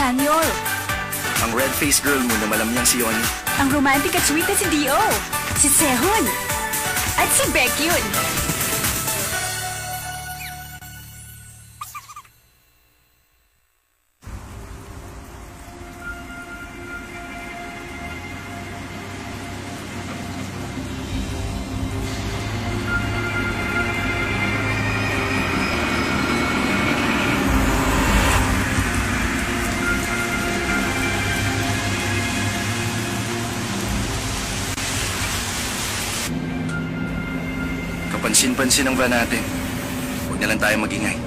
Chanyeol. Ang red-faced girl mo na malamyang si Yoni. Ang romantic at sweet na si Dio. Si Sehun. At si Baekhyun. Kapansin-pansin ang ba natin? Huwag na lang tayo magingay.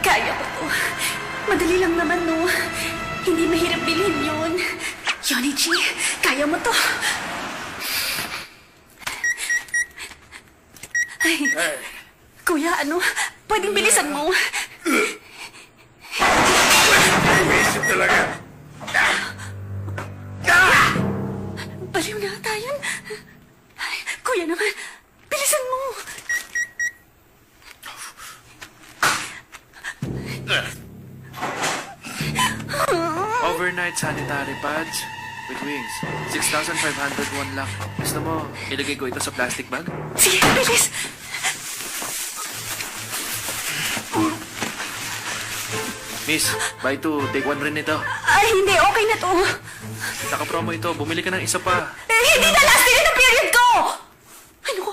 Kaya ko to. Madali lang naman, no? Hindi mahirap bilhin yun. Yonichi, kaya mo to. Ay, kuya, ano? Pwedeng bilisan mo. Isip talaga. Baliw na ata yun. Ay, kuya naman, bilisan mo. Overnight sanitary pads with wings. 6,501 lang. Gusto mo, ilagay ko ito sa plastic bag? Sige, bilis. Miss, buy two, take one rin ito. Ay, hindi. Okay na to. Naka-promo ito, bumili ka ng isa pa. Hindi na last din ang period ko! Ano ko?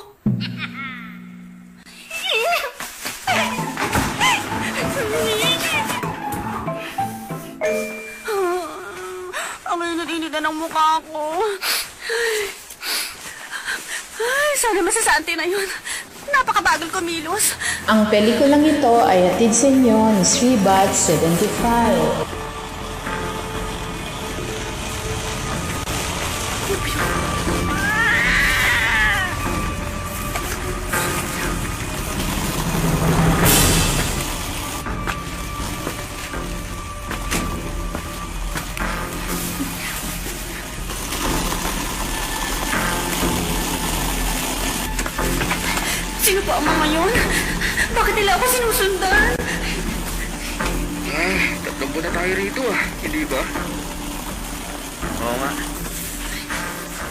Ang init-init na ng mukha ko. Ay, sana masasante na yun. Napakabagal kumilos. Ang pelikulang ito ay atid sa inyo ni Sribat 75. Sino pa ang mga yun? Bakit nila ako sinusundan? Tatlong buwan na tayo rito hindi ba? Oo nga.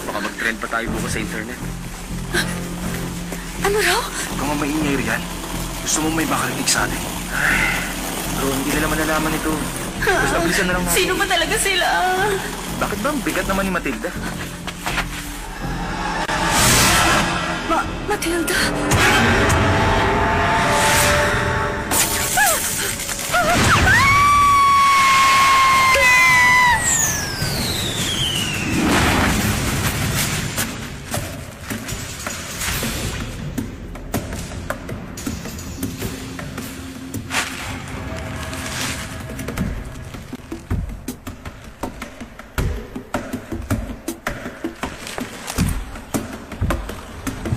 Baka mag-trend pa tayo bukas sa internet. Ano raw? Kung ang maingay riyan, gusto mong may makarinig sa atin. Bro, hindi nila malalaman ito. Basta bilisan na lang natin. Sino ba talaga sila? Bakit ba ang bigat naman ni Matilda? Matilda?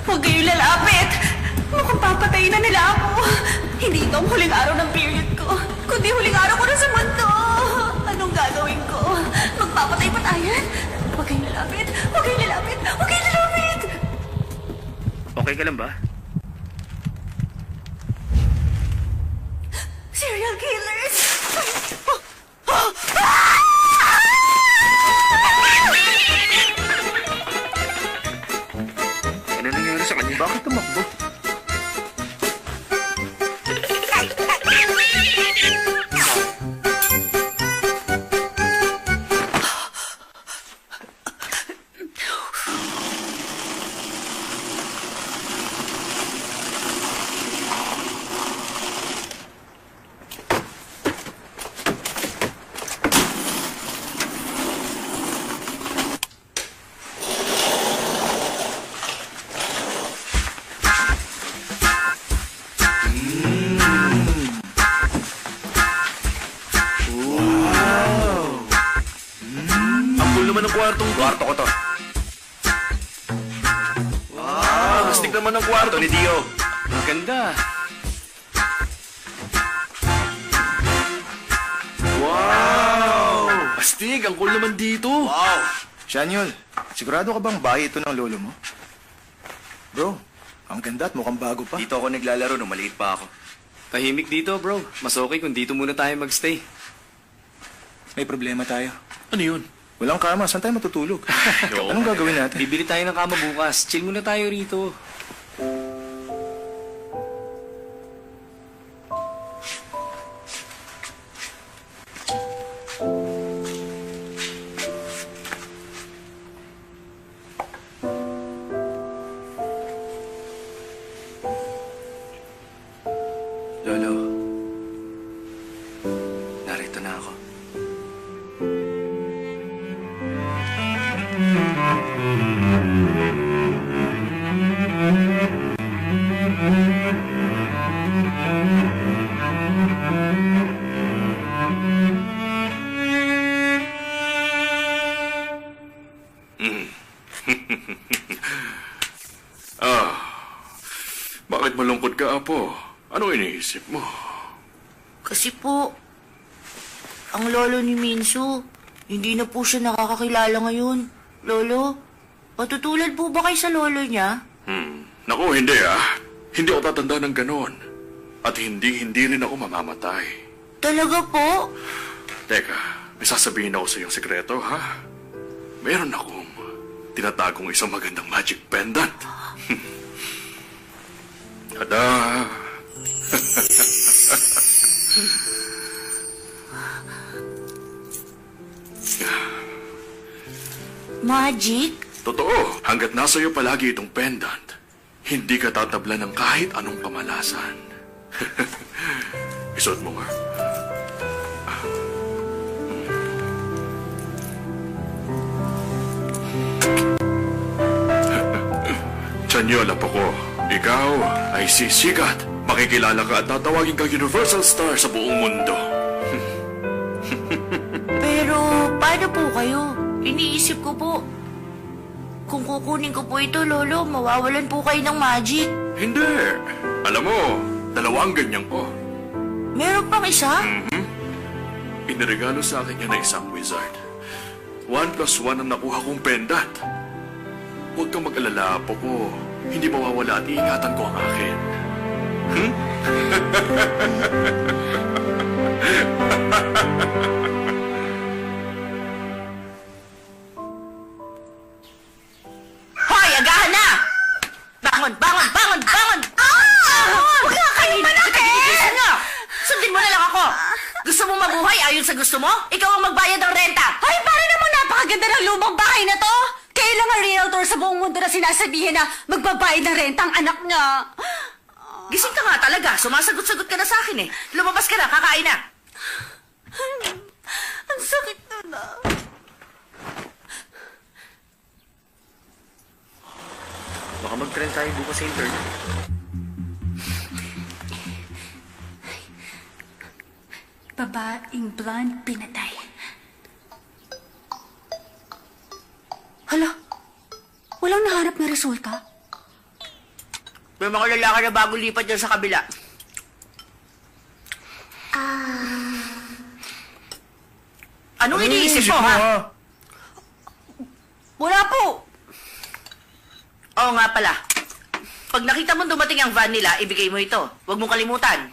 Huwag kayong lalapit! Mukhang papatayin na nila ako. Hindi ito ang huling araw ng period ko, kundi huling araw ko na sa mundo. Anong gagawin ko? Magpapatay pa tayan? Huwag kayong lalapit! Huwag kayong lalapit! Huwag kayong lalapit! Okay ka lang ba? Serial killers! Ano nangyari sa kanya? Bakit tumakbo? ng kwartong to? Kwarto ko to. Astig naman ng kwarto Kwarto ni Dio. Ang ganda. Wow! Astig, ang cool naman dito. Wow! Shanyol, sigurado ka bang bahay ito ng lolo mo? Bro, ang ganda at mukhang bago pa. Dito ako naglalaro nung maliit pa ako. Tahimik dito, bro. Mas okay kung dito muna tayo magstay. May problema tayo. Ano yun? Walang kama, saan tayo matutulog? Anong gagawin natin? Bibili tayo ng kama bukas. Chill muna tayo rito. Lolo, narito na ako. Bakit malungkot ka, Apo? Ano iniisip mo? Kasi po, ang lolo ni Minso, hindi na po siya nakakakilala ngayon. Lolo, patutulad po ba kayo sa lolo niya? Naku, hindi ah. Hindi ako tatanda ng ganon. At hindi rin ako mamamatay. Talaga po? Teka, may sasabihin ako sa iyong sekreto, ha? Meron akong tinatagong isang magandang magic pendant. Tada! Magic? Totoo, hanggat nasa iyo palagi itong pendant, hindi ka tatabla ng kahit anong kamalasan. Isuot mo nga. Chanyola po ko, ikaw ay sisikat. Makikilala ka at tatawagin kang Universal Star sa buong mundo. Pero, paano po kayo? Iniisip ko po, kung kukunin ko po ito, Lolo, mawawalan po kayo ng magic. Hindi. Alam mo, dalawang ganyan ko. Meron pang isa? Iniregalo sa akin yan na isang wizard. 1+1 ang nakuha kong pendant. Huwag kang mag-alala, Apo ko. Hindi mawawala at iingatan ko ang akin. Hoy, agahan na! Bangon, bangon, bangon, bangon! Wala kayo malaki! Gigising nga! Sundin mo na lang ako! Gusto mo mabuhay ayon sa gusto mo? Ikaw ang magbayad ng renta! Ay, para namang napakaganda ng lumang bahay na to! Kailang ang realtor sa buong mundo na sinasabihin na magbabayad ng renta ang anak niya. Gising ka nga talaga. Sumasagot-sagot ka na sa akin eh. Lumabas ka na, kakain na. Ang sakit na. Baka mag-trend tayo bukas sa internet. Babaeng blonde pinatay. Hala, walang nahanap na resulta? May mga lalaki na bago lipat dyan sa kabila. Anong iniisip mo, ha? Wala po. Oo nga pala. Pag nakita mo dumating ang van nila, ibigay mo ito. Huwag mong kalimutan.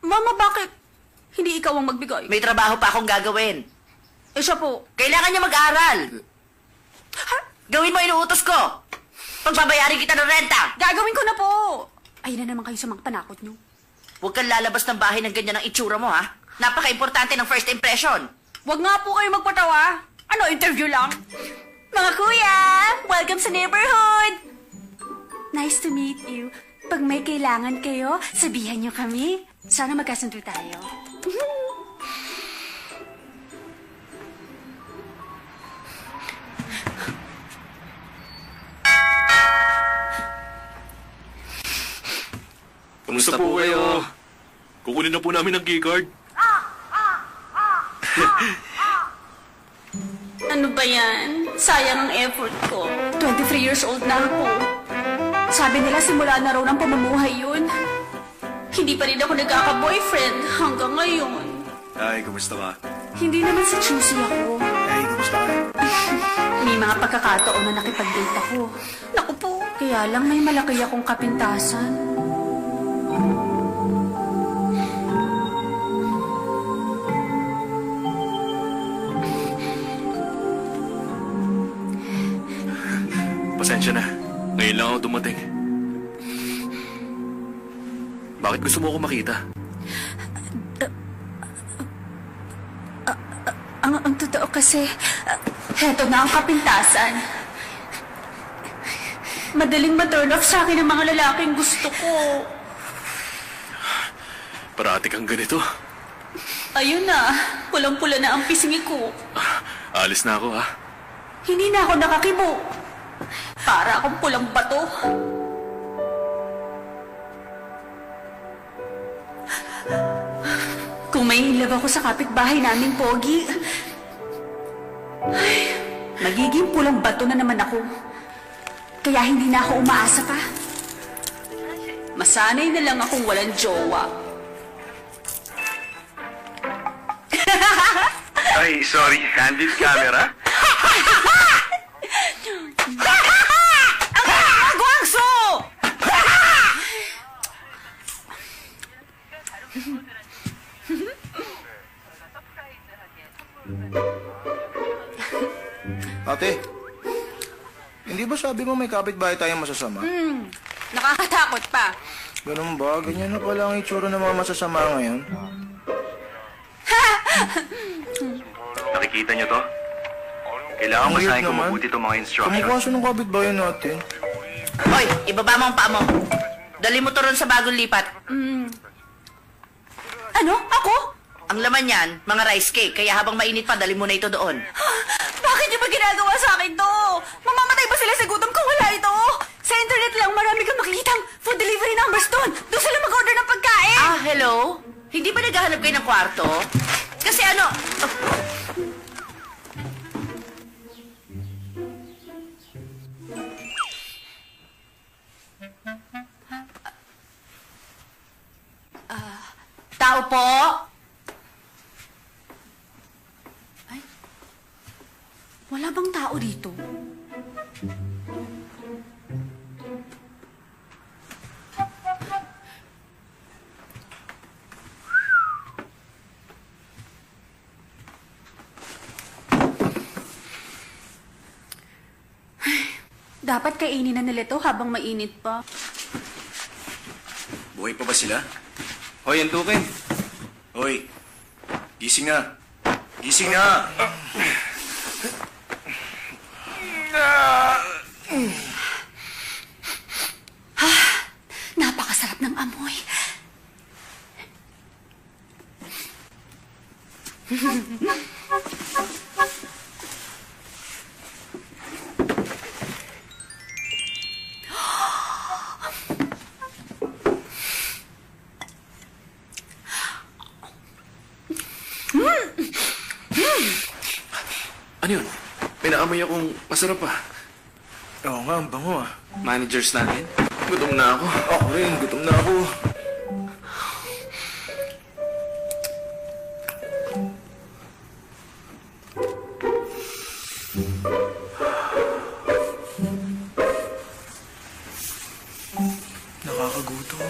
Mama, bakit hindi ikaw ang magbigay? May trabaho pa akong gagawin. Eh siya po. Kailangan niya mag-aral. Gawin mo inuutos ko. Pagbabayarin kita ng renta. Gagawin ko na po. Ayun na naman kayo sa mga panakot niyo. Huwag kang lalabas ng bahay ng ganyan ang itsura mo, ha? Napaka-importante ng first impression. Huwag nga po kayo magpatawa. Ano, interview lang? Mga kuya, welcome sa neighborhood. Nice to meet you. Pag may kailangan kayo, sabihan niyo kami. Sana magkasundo tayo. Kumusta po kayo? Kukunin na po namin ang keycard. Ano ba yan? Sayang ang effort ko. 23 years old na ako. Sabi nila simula na raw ng pamumuhay yun. Hindi pa rin ako nagkaka-boyfriend hanggang ngayon. Ay, kumusta ka? Hindi naman si choosy ako. Ay, kumusta ka? May mga pagkakataon na nakipag-date ako. Naku po, kaya lang may malaki akong kapintasan. Pasensya na. Ngayon lang ako dumating. Bakit gusto mo ako makita? Ang totoo kasi, heto na ang kapintasan. Madaling ma-turn off sa akin ang mga lalaking gusto ko. Parati kang ganito. Ayun na, pulang-pula na ang pisngi ko. Alis na ako, ha? Hindi na ako nakakibo. Para akong pulang bato. Kung may inlove ako sa kapitbahay naming pogi, ay, magiging pulang bato na naman ako. Kaya hindi na ako umaasa pa. Masanay na lang akong walang jowa. Ay, sorry. Candid camera? Ang guwangso! Ate, hindi ba sabi mo may kapitbahay tayong masasama? Nakakatakot pa. Ganun ba? Ganyan na pala ang itsura ng mga masasama ngayon? Nakikita niyo to? Kailangan Ang basahin weird ko naman. mabuti itong mga instructions. Kamukha siya ng kapitbahay natin. Hoy, ibaba mo ang paa mo. Dali mo to ron sa bagong lipat. Ano? Ako? Ang laman yan, mga rice cake. Kaya habang mainit pa, dali mo na ito doon. Bakit niyo ba ginagawa sa akin to? Mamamatay ba sila sa gutom kung wala ito? Sa internet lang, marami kang makikitang food delivery numbers doon. Doon sila mag-order ng pagkain. Ah, hello? Hindi ba naghahanap kayo ng kwarto? Kasi ano... Tao po? Ay, wala bang tao dito? Dapat kainin na nila to habang mainit pa. Buhay pa ba sila? Hoy, antukin! Hoy, gising na! Gising na! Napakasarap ng amoy. Ano yun? May naamoy akong masarap pa. Oo nga, ang bango ah. Managers natin. Gutom na ako. Ako rin, gutom na ako. Nakakagutom.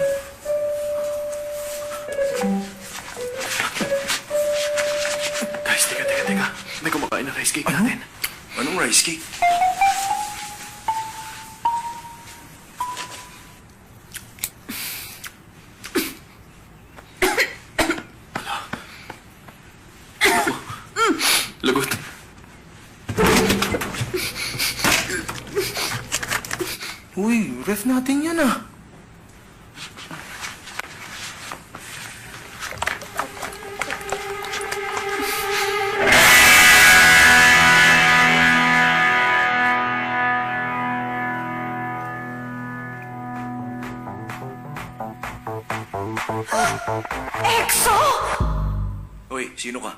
Guys, teka. May kumakain ng rice cake natin. Anong rice cake? Lagot. Uy, ref natin yan ah. EXO! Hoy, sino ka?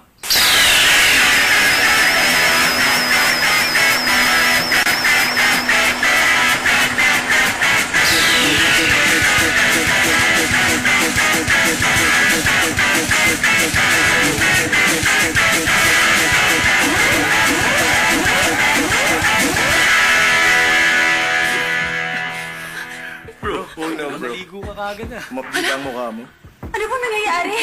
Kumapita ang mukha mo. Ano bang nangyayari?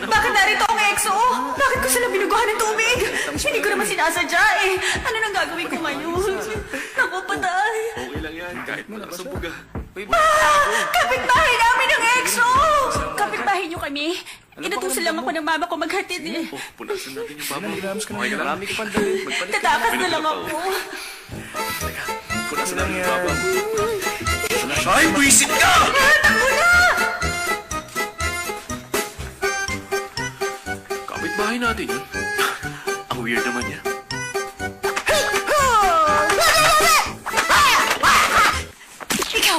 Bakit narito ang EXO? Bakit ko sila binuguhan ng tubig? Hindi ko naman sinasadya eh. Ano nang gagawin ko ngayon? Naku, patay. Okay lang yan, kahit malakas ang buga. Kapitbahay namin ng EXO! Kapitbahay niyo kami. Inutusan lang ako ng mama ko maghatid eh. Oh, punasan natin yung babo. Okay na marami ka pang dali. Tatakas na lang ako. Punasan natin yung babo. Ay, buisit ka! Takbo na! Kapit-bahay natin yun. Ang weird naman niya. Ikaw!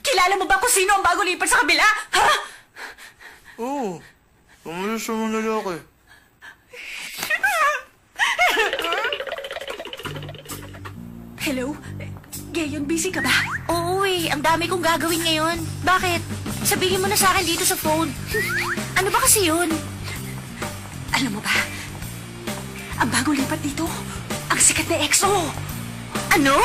Kilala mo ba kung sino ang bago lipat sa kabila? Ha? Oo. Pumalis sa mga lalaki. Hello? Gayon, busy ka ba? Oo eh, ang dami kong gagawin ngayon. Bakit? Sabihin mo na sa akin dito sa phone. Ano ba kasi yun? Alam mo ba? Ang bagong lipat dito, ang sikat na EXO. Ano?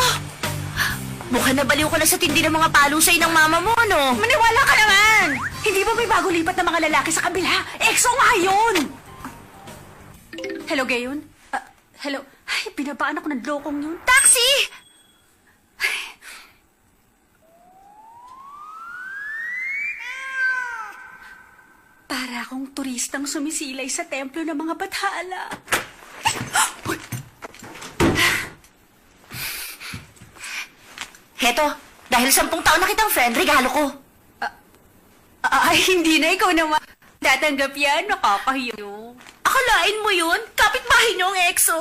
Mukhang nabaliw ka na sa tindi ng mga palusay ng mama mo, ano? Maniwala ka naman! Hindi ba may bagong lipat na mga lalaki sa kabila? EXO nga yun! Hello, Gayon? Hello? Ay, pinabaan ako ng lokong yun. Taxi! Para akong turistang sumisilay sa templo ng mga bathala. Heto, dahil 10 taon na kitang friend, regalo ko. Ay, hindi na ikaw naman. Tatanggap yan, nakakahiyo. Akalain mo yun? Kapitbahay niyo ang EXO.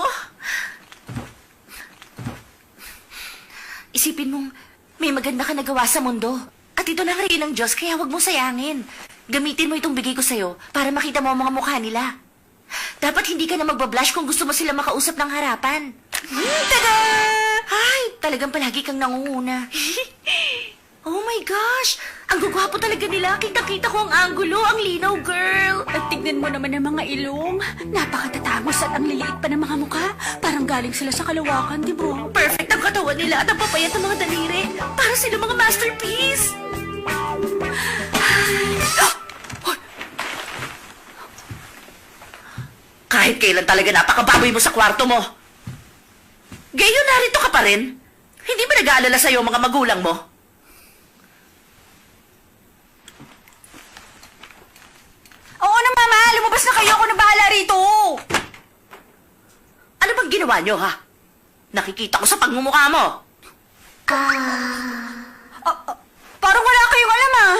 Isipin mong may maganda ka nagawa sa mundo. At ito na rin ng Diyos, kaya huwag mo sayangin. Gamitin mo itong bigay ko sa'yo para makita mo ang mga mukha nila. Dapat hindi ka na magbablush kung gusto mo sila makausap ng harapan. Tada! Ay, talagang palagi kang nangunguna. Oh my gosh! Ang gugwapo talaga nila. Kita-kita ko ang anggulo, ang linaw, girl. At tignan mo naman ang mga ilong. Napakatatangos at ang liliit pa ng mga mukha. Parang galing sila sa kalawakan, di ba? Perfect ang katawan nila at ang papayat ng mga daliri. Para sila mga masterpiece. Kahit kailan talaga napakababoy mo sa kwarto mo. Gayon narito ka pa rin. Hindi ba nag-aalala sa'yo ang mga magulang mo? Oo na, Mama! Lumabas na kayo! Ako na bahala rito! Ano bang ginawa nyo, ha? Nakikita ko sa pagmumukha mo. Parang wala kayong alam, ah!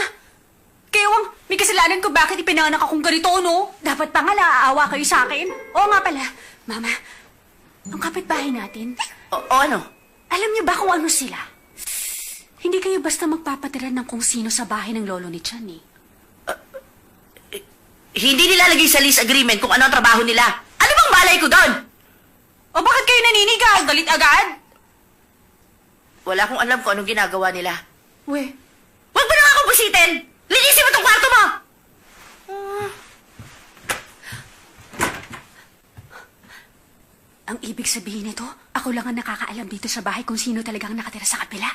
Kayong, may kasalanan ko bakit ipinanganak akong ganito, no? Dapat pa nga naaawa kayo sa akin. Oo nga pala. Mama, ang kapitbahay natin, O ano? alam niyo ba kung ano sila? Hindi kayo basta magpapatira ng kung sino sa bahay ng lolo ni Chan, eh. Hindi nilalagay sa lease agreement kung ano ang trabaho nila. Ano bang malay ko doon? O bakit kayo naninigaw? Galit agad? Wala akong alam kung anong ginagawa nila. We, Huwag mo na nga akong busitin! Linisin mo itong kwarto mo! ang ibig sabihin nito, ako lang ang nakakaalam dito sa bahay kung sino talagang nakatira sa kapila.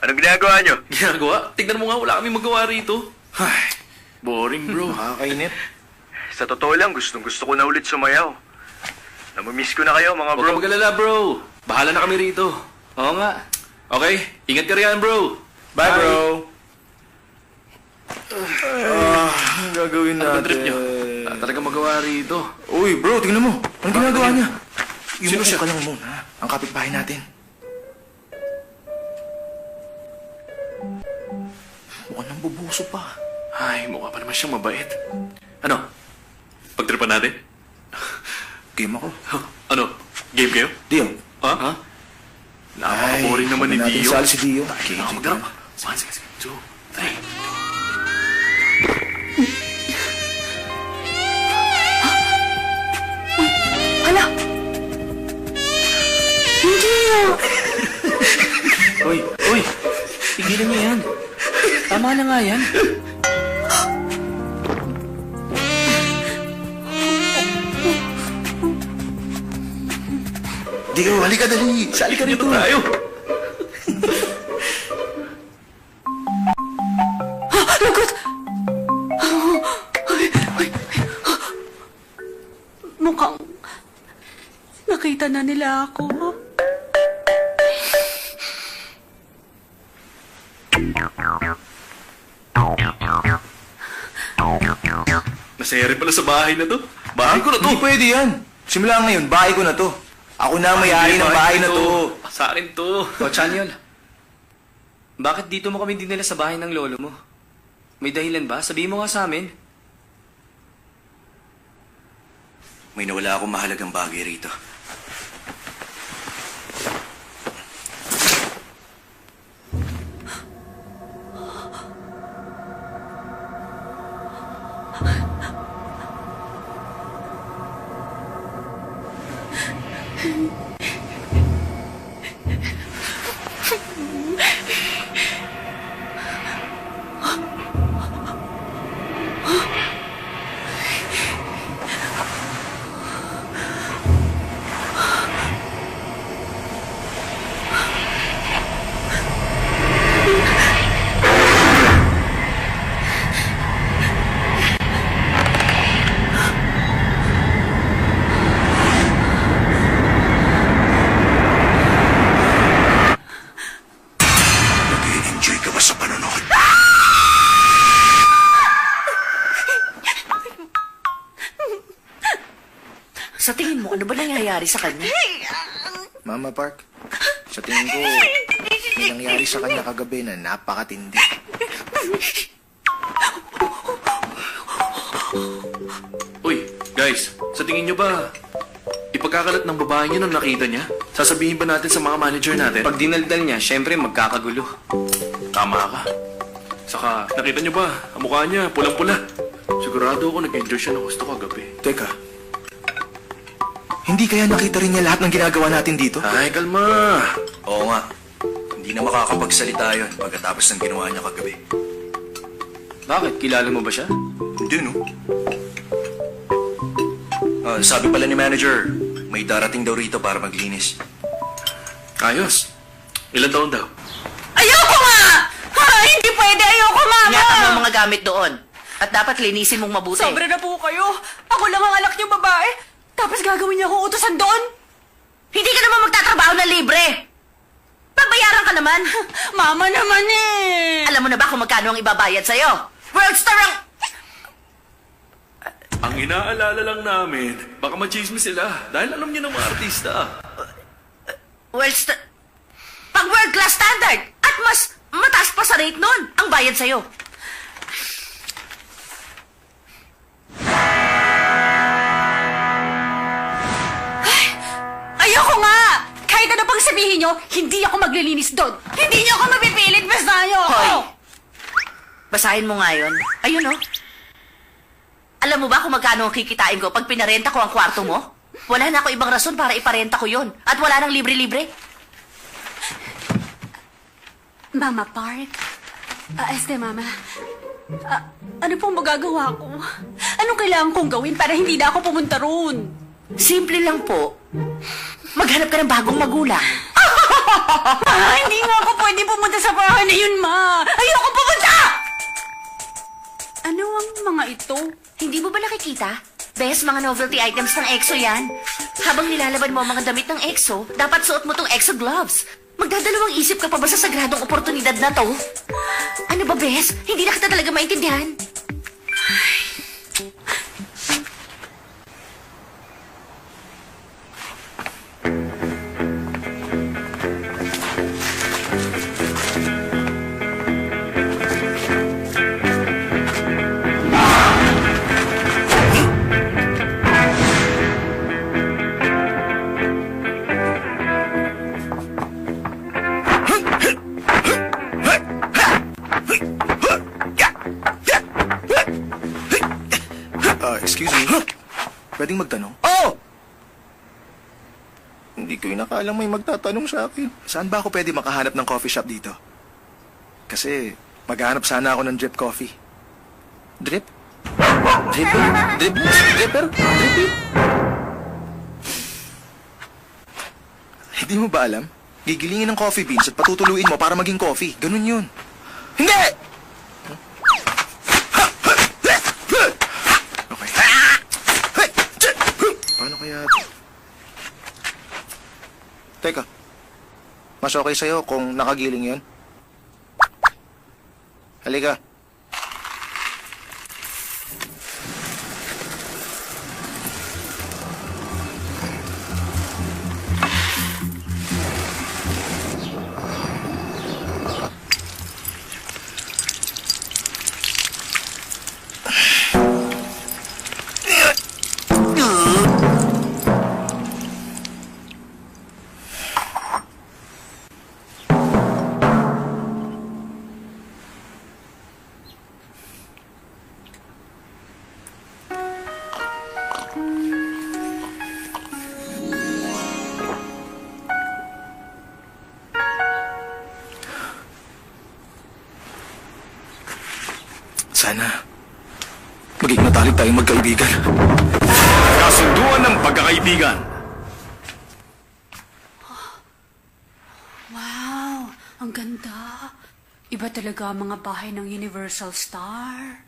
Anong ginagawa nyo? Ginagawa? Tignan mo nga, wala kami magawa rito. Ay, Boring, bro. nakakainit. Sa totoo lang, gustong-gusto ko na ulit sumayaw. Namamiss ko na kayo, mga Huwag bro. ka magalala, bro. Bahala na kami rito. Oo nga. Okay, ingat ka riyan, bro. Bye, bro. Anong gagawin Ano natin? ba trip nyo? Wala talaga magawa rito. Uy, bro, tingnan mo. Anong ginagawa niya? Sino Yumuko siya? ka lang muna. Ang kapitbahay natin. Mukhang nang bubuso pa. Ay, mukha pa naman siyang mabait. Ano? Pagtripan natin? Game ako. Ano? Game kayo? Dio. Ha? Napaka-boring naman ni natin Dio. sali si Dio. Magdarap. 1, 2, 3. Hala! Hindi ah! Uy, uy! Tigilan niyo yan. Tama na nga yan. Dio, halika dali. Sali ka rito. Tayo! Lagot! Mukhang nakita na nila ako. Masaya rin pala sa bahay na to. Bahay ko na to. Hindi pwede yan. Simula ngayon, bahay ko na to. Ako na ang may-ari ng bahay na to. Sa akin to. O, Chanyol. Bakit dito mo kami dinala sa bahay ng lolo mo? May dahilan ba? Sabihin mo nga sa amin. May nawala akong mahalagang bagay rito. Nag-enjoy ka ba sa panonood? Sa tingin mo, ano ba nangyayari sa kanya? Mama Park, sa tingin ko, may nangyari sa kanya kagabi na napakatindi. Uy, guys, sa tingin nyo ba, ipagkakalat ng babae niya nung nakita niya? Sasabihin ba natin sa mga manager natin? Pag dinaldal niya, syempre magkakagulo. Tama ka. Saka, nakita niyo ba, ang mukha niya, pulang-pula. Sigurado ako nag-enjoy siya ng gusto kagabi. Teka, hindi kaya nakita rin niya lahat ng ginagawa natin dito? Ay, kalma. Oo nga. Hindi na makakapagsalita yun pagkatapos ng ginawa niya kagabi. Bakit? Kilala mo ba siya? Hindi, no? Sabi pala ni manager, may darating daw rito para maglinis. Ayos. Ilan taon daw? Ayoko nga! Ha, hindi pwede! Ayoko, Mama! Ingatan mo ang mga gamit doon. At dapat linisin mong mabuti. Sobra na po kayo. Ako lang ang anak niyo babae. Tapos gagawin niya akong utusan doon. Hindi ka naman magtatrabaho na libre. Babayaran ka naman. Mama naman eh. Alam mo na ba kung magkano ang ibabayad sa'yo? World Star ang... Ang inaalala lang namin, baka machismis sila dahil alam niyo ng mga artista. World Star... Pag world class standard at mas mataas pa sa rate nun, ang bayad sa'yo. Ayoko nga! Kahit ano pang sabihin niyo, hindi ako maglilinis doon. Hindi niyo ako mapipilit, basta ayoko. Hoy! Basahin mo nga yun. Ayun, oh. Alam mo ba kung magkano ang kikitain ko pag pinarenta ko ang kwarto mo? Wala na ako ibang rason para iparenta ko yun. At wala nang libre-libre. Mama Park? Mama. Ano pong magagawa ko? Anong kailangan kong gawin para hindi na ako pumunta roon? Simple lang po. Maghanap ka ng bagong magulang. Hindi nga ako pwede pumunta sa bahay na yun, Ma. Ayoko pumunta! Ano ang mga ito? Hindi mo ba nakikita? Best, mga novelty items ng EXO yan. Habang nilalaban mo ang mga damit ng EXO, dapat suot mo tong EXO gloves. Magdadalawang isip ka pa ba sa sagradong oportunidad na to? Ano ba, Bes? Hindi na kita talaga maintindihan. Excuse me? Pwedeng magtanong? Oh! Hindi ko inakalang may magtatanong sa akin. Saan ba ako pwede makahanap ng coffee shop dito? Kasi maghanap sana ako ng drip coffee. Drip? Dripper? Dripper? Dripper? Di mo ba alam? Gigilingin ng coffee beans at patutuluin mo para maging coffee. Ganun yun. Hindi! Okay. Paano kaya... Teka. Mas okay sa'yo kung nakagiling yun? Halika. Sana, maging matalik tayong magkaibigan. Kasunduan ng pagkakaibigan. Wow, ang ganda. Iba talaga ang mga bahay ng Universal Star.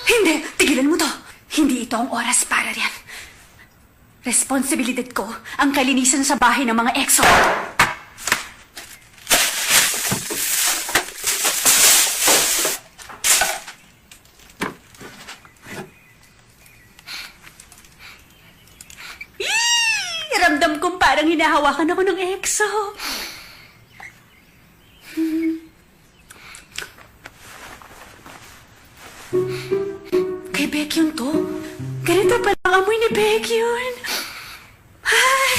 Hindi! Tigilan mo to! Hindi ito ang oras para riyan. Responsibilidad ko ang kalinisan sa bahay ng mga EXO. Ramdam kong parang hinahawakan ako ng EXO. Kay Baekhyun to. Ganito pa lang amoy ni Baekhyun. Ay!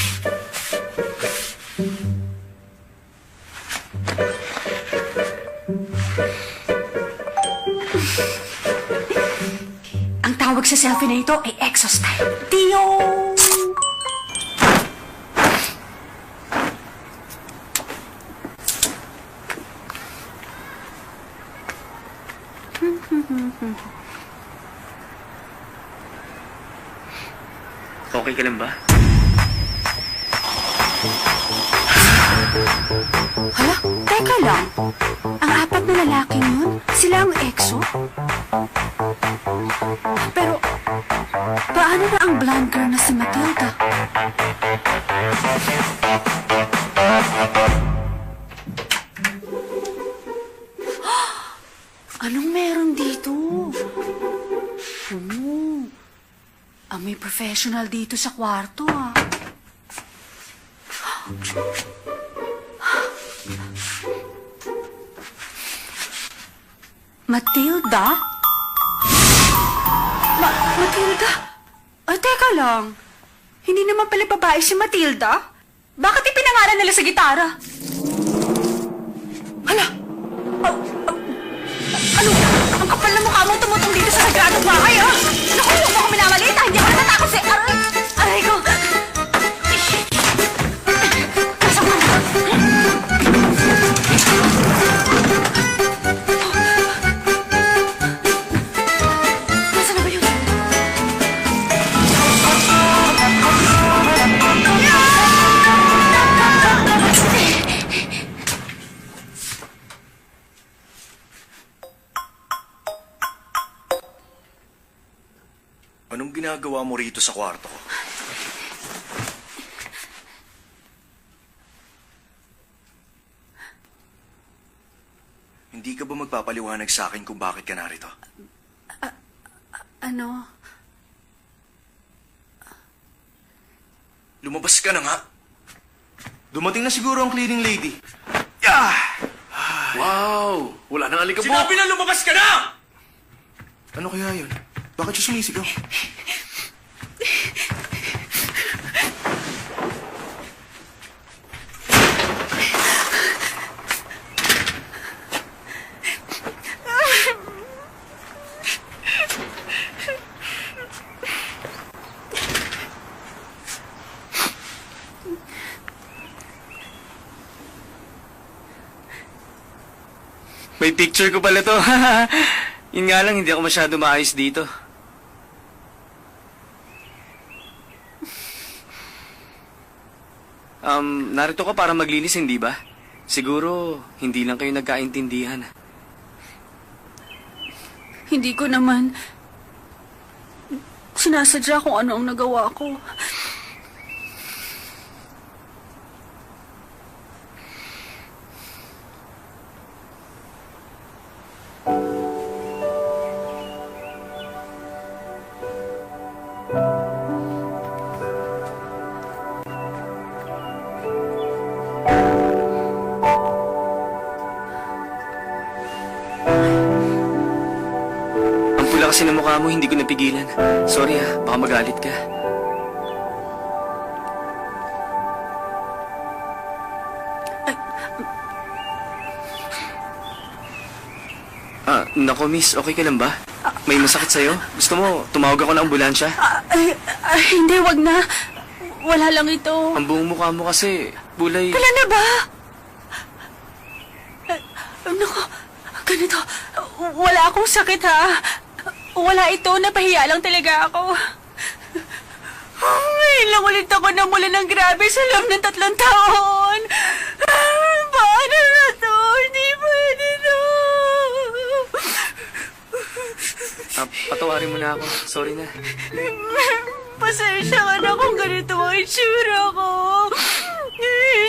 Ang tawag sa selfie na ito ay EXO style. Tio! Okay ka lang ba? Hala, teka lang. Ang apat na lalaking yun, sila ang EXO? Pero, paano na ang blonde girl na si Matilda? Anong meron dito? May professional dito sa kwarto, ah. Matilda? Matilda? Ay, teka lang. Hindi naman pala babae si Matilda? Bakit ipinangalan nila sa gitara? Hala! Ano? Ang kapal na mukha mong tumutong dito sa sagradong bahay, ah! Naku, huwag mo ko minamalita! Hindi ako natatakot si... Aray ko! Pasok na! Nasaan na ba yun? Anong ginagawa mo rito sa kwarto ko? Hindi ka ba magpapaliwanag sa akin kung bakit ka narito? Ano? Lumabas ka na nga. Dumating na siguro ang cleaning lady. Ah! Wow! Wala nang alikabok. Sinabi na lumabas ka na! Ano kaya yun? Bakit siya sumisigaw? May picture ko pala to. Yun nga lang, hindi ako masyado maayos dito. narito ka para maglinis, hindi ba? Siguro, hindi lang kayo nagkaintindihan. Hindi ko naman sinasadya kung ano ang nagawa ko. Ang pula kasi ng mukha mo, hindi ko napigilan. Sorry ha, baka magalit ka. Nako miss, okay ka lang ba? May masakit sa'yo? Gusto mo, tumawag ako ng ambulansya? Hindi, wag na. Wala lang ito. Ang buong mukha mo kasi, bulay... Wala na ba? Naku, ganito. Wala akong sakit, ha? Wala ito. Napahiya lang talaga ako. Ngayon lang ulit ako namula ng grabe sa loob ng 3 taon. Paano na to? Hindi pwede to. Patawarin mo na ako. Sorry na. Pasensya ka na kung ganito ang itsura ko.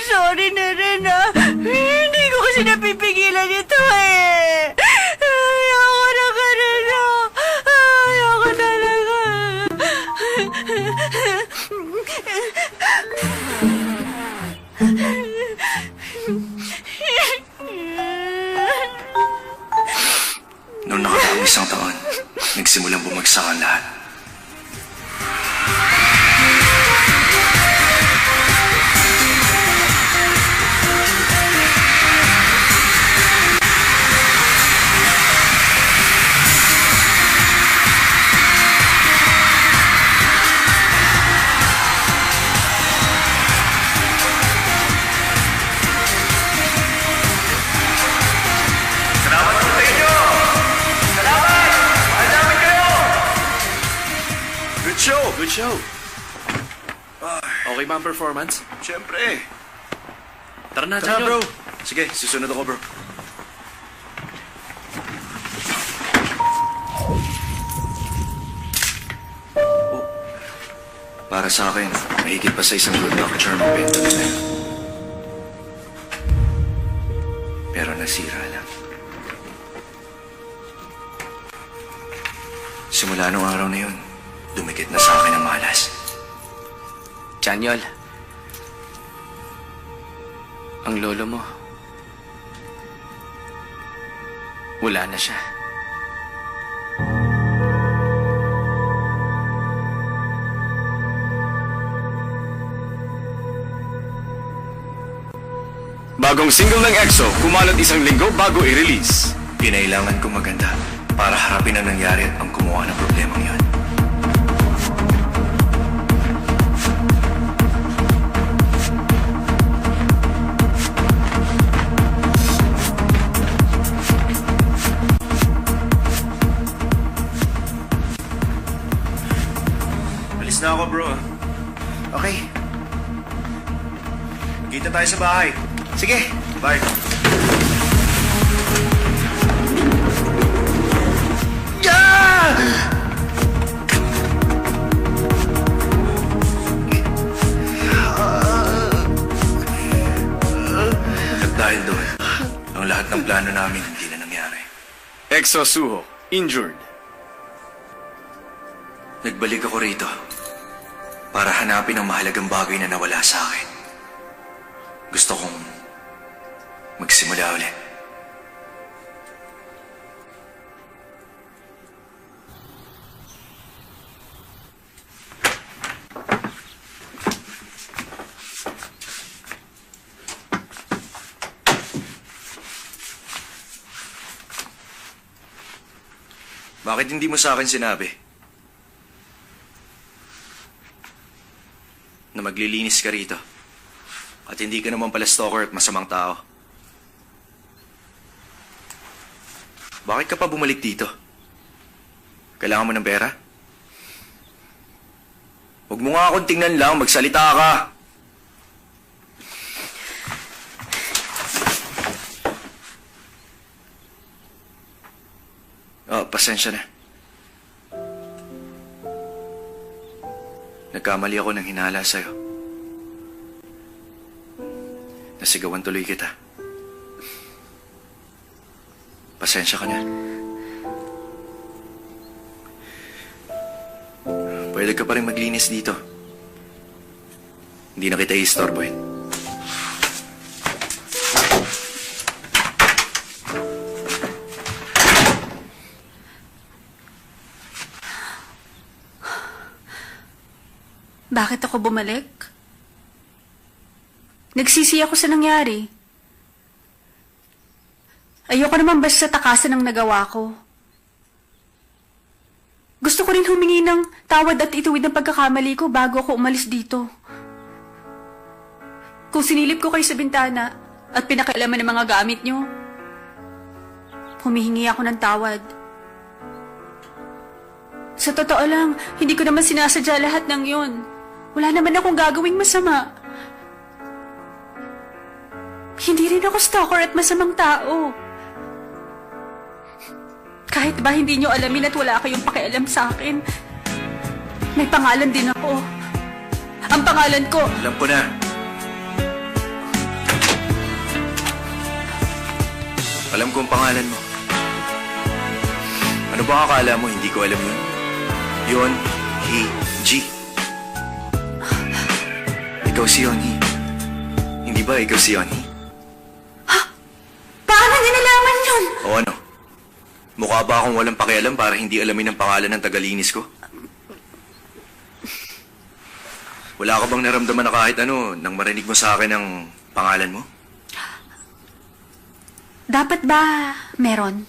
Sorry na rin, ha? Hindi ko kasi napipigilan ito, eh. Ayoko na ganito. Ayoko talaga. Noong nakaraang 1 taon, nagsimulang bumagsak ang lahat. Good show! Okay ba ang performance? Siyempre. Tara na, Tara, Junior. bro. Sige, susunod ako, bro. Oh. Para sa akin, mahigit pa sa isang good luck charm ang benta nila. Pero nasira lang. Simula nung araw na yun, dumikit na sa akin ang malas. Chanyol. Ang lolo mo. Wala na siya. Bagong single ng EXO, kumalat 1 linggo bago i-release. Kinailangan kong maganda para harapin ang nangyari at ang kumuha ng problemang yun. Alis na ako, bro. Okay. Magkita tayo sa bahay. Sige, bye. At dahil doon, ang lahat ng plano namin hindi na nangyari. EXO Suho, injured. Nagbalik ako rito para hanapin ang mahalagang bagay na nawala sa akin. Gusto kong magsimula ulit. Bakit hindi mo sa akin sinabi na maglilinis ka rito at hindi ka naman pala stalker at masamang tao? Bakit ka pa bumalik dito? Kailangan mo ng pera? Huwag mo nga akong tingnan lang, magsalita ka! Pasensya na. Nagkamali ako ng hinala sa'yo. Nasigawan tuloy kita. Pasensya ka na. Pwede ka pa rin maglinis dito. Hindi na kita i-istorbohin. Bakit ako bumalik? Nagsisi ako sa nangyari. Ayoko naman basta takasan ang nagawa ko. Gusto ko rin humingi ng tawad at ituwid ang pagkakamali ko bago ako umalis dito. Kung sinilip ko kayo sa bintana at pinakialaman ng mga gamit nyo, humihingi ako ng tawad. Sa totoo lang, hindi ko naman sinasadya lahat ng yon. Wala naman akong gagawing masama. Hindi rin ako stalker at masamang tao. Kahit ba hindi nyo alamin at wala kayong pakialam sa akin, may pangalan din ako. Ang pangalan ko... Alam ko na. Alam ko ang pangalan mo. Ano ba akala mo hindi ko alam yun? Yon, Hee, G. Ikaw si Yonhee. Hindi ba ikaw si Yonhee? Paano niyo nalaman yun? O ano? Mukha ba akong walang pakialam para hindi alamin ang pangalan ng tagalinis ko? Wala ka bang naramdaman na kahit ano nang marinig mo sa akin ang pangalan mo? Dapat ba meron?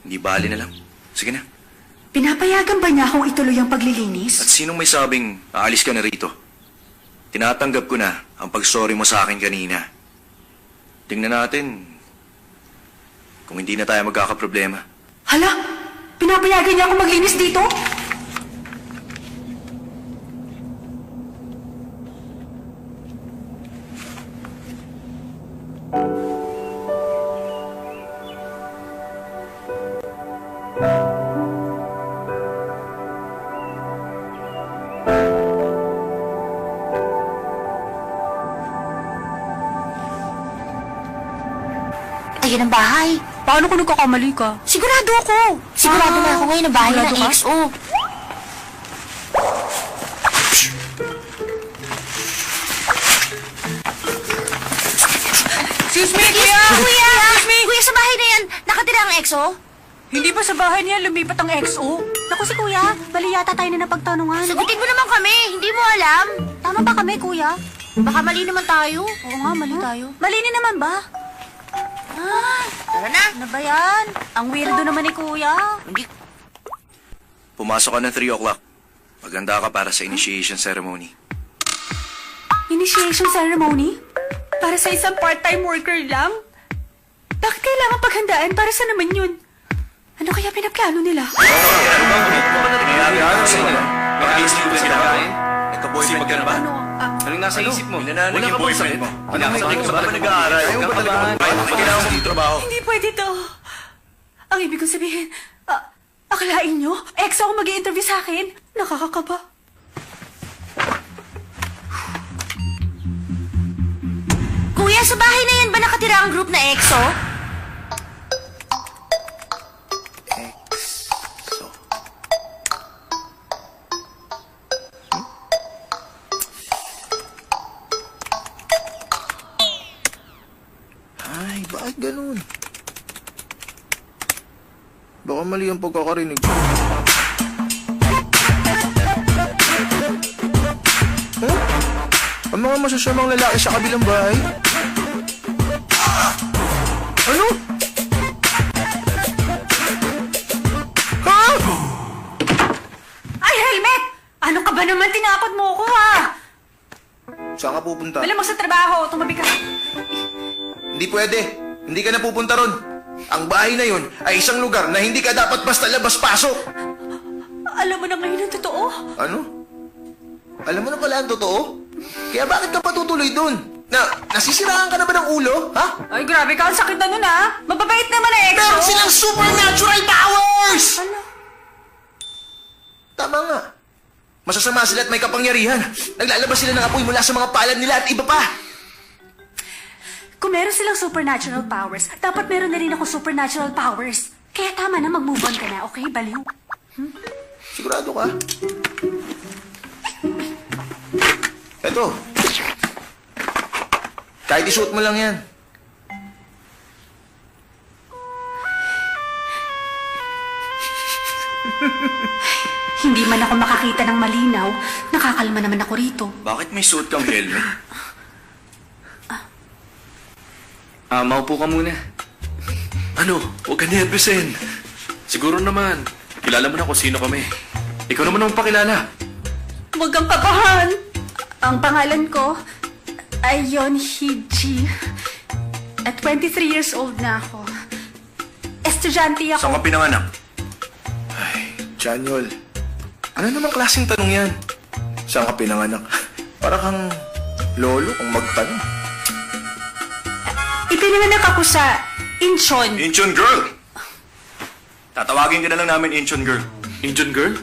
Hindi bali na lang. Sige na. Pinapayagan ba niya akong ituloy ang paglilinis? At sinong may sabing aalis ka na rito? Tinatanggap ko na ang pag-sorry mo sa akin kanina. Tingnan natin kung hindi na tayo magkakaproblema. Hala! Pinapayagan niya akong maglinis dito? Ayan ang bahay. Paano kung nagkakamali ka? Sigurado ako. Sigurado na ako ngayon ang bahay Sigurado ng ka? XO. Excuse me, kuya! Kuya! Kuya, sa bahay na yan, nakatira ang XO? Hindi ba sa bahay niya lumipat ang XO? Naku si kuya, bali yata tayo na napagtanungan. Sagutin mo naman kami, hindi mo alam. Tama ba kami, kuya? Baka mali naman tayo. Oo nga, mali tayo. Mali na naman ba? Tara na. Ano ba yan? Ang weirdo naman ni kuya. Hindi. Pumasok ka ng 3 o'clock. Maganda ka para sa initiation ceremony. Initiation ceremony? Para sa isang part-time worker lang? Bakit kailangan paghandaan? Para sa naman yun? Ano kaya pinaplano nila? Nagka-boyfriend ka na ba? Anong nasa isip mo? Wala ka boyfriend mo? Kinakasakit ka ba nag-aaral? Ayaw ba talaga magpapagkailangan mo dito trabaho? Hindi pwede to. Ang ibig kong sabihin, akalain nyo, ex ako mag-i-interview sa akin. Nakakakaba. Kuya, sa bahay na yan ba nakatira ang group na EXO? Ay, bakit ganun? Baka mali ang pagkakarinig ko. Huh? Ang mga masasamang lalaki sa kabilang bahay? Ano? Ha? Ay, helmet! Ano ka ba naman? Tinakot mo ako, ha? Saan ka pupunta? Malamang sa trabaho. Tumabi ka. Hindi pwede. Hindi ka na pupunta ron. Ang bahay na yun ay isang lugar na hindi ka dapat basta labas-pasok. Alam mo na ngayon ang totoo? Ano? Alam mo na pala ang totoo? Kaya bakit ka patutuloy dun? Nasisiraan ka na ba ng ulo? Ha? Ay, grabe ka. Ang sakit na nun, ha? Mababait naman na Exo. Meron silang supernatural powers! Ano? Tama nga. Masasama sila at may kapangyarihan. Naglalabas sila ng apoy mula sa mga palad nila at iba pa. Kung meron silang supernatural powers, dapat meron na rin ako supernatural powers. Kaya tama na, mag-move on ka na, okay? Baliw. Sigurado ka? Eto. Kahit isuot mo lang yan. Hindi man ako makakita ng malinaw, nakakalma naman ako rito. Bakit may suot kang helmet? Maupo ka muna. Ano? Huwag ka nervousin. Siguro naman, kilala mo na kung sino kami. Ikaw naman ang pakilala. Huwag kang kabahan. Ang pangalan ko ay Yonhee Ji. At 23 years old na ako. Estudyante ako. Saan ka pinanganak? Janiol, ano namang klaseng tanong yan? Saan ka pinanganak? Para kang lolo kung magtanong. Ipinanganak ako sa Incheon. Incheon girl! Tatawagin ka na lang namin Incheon girl. Incheon girl?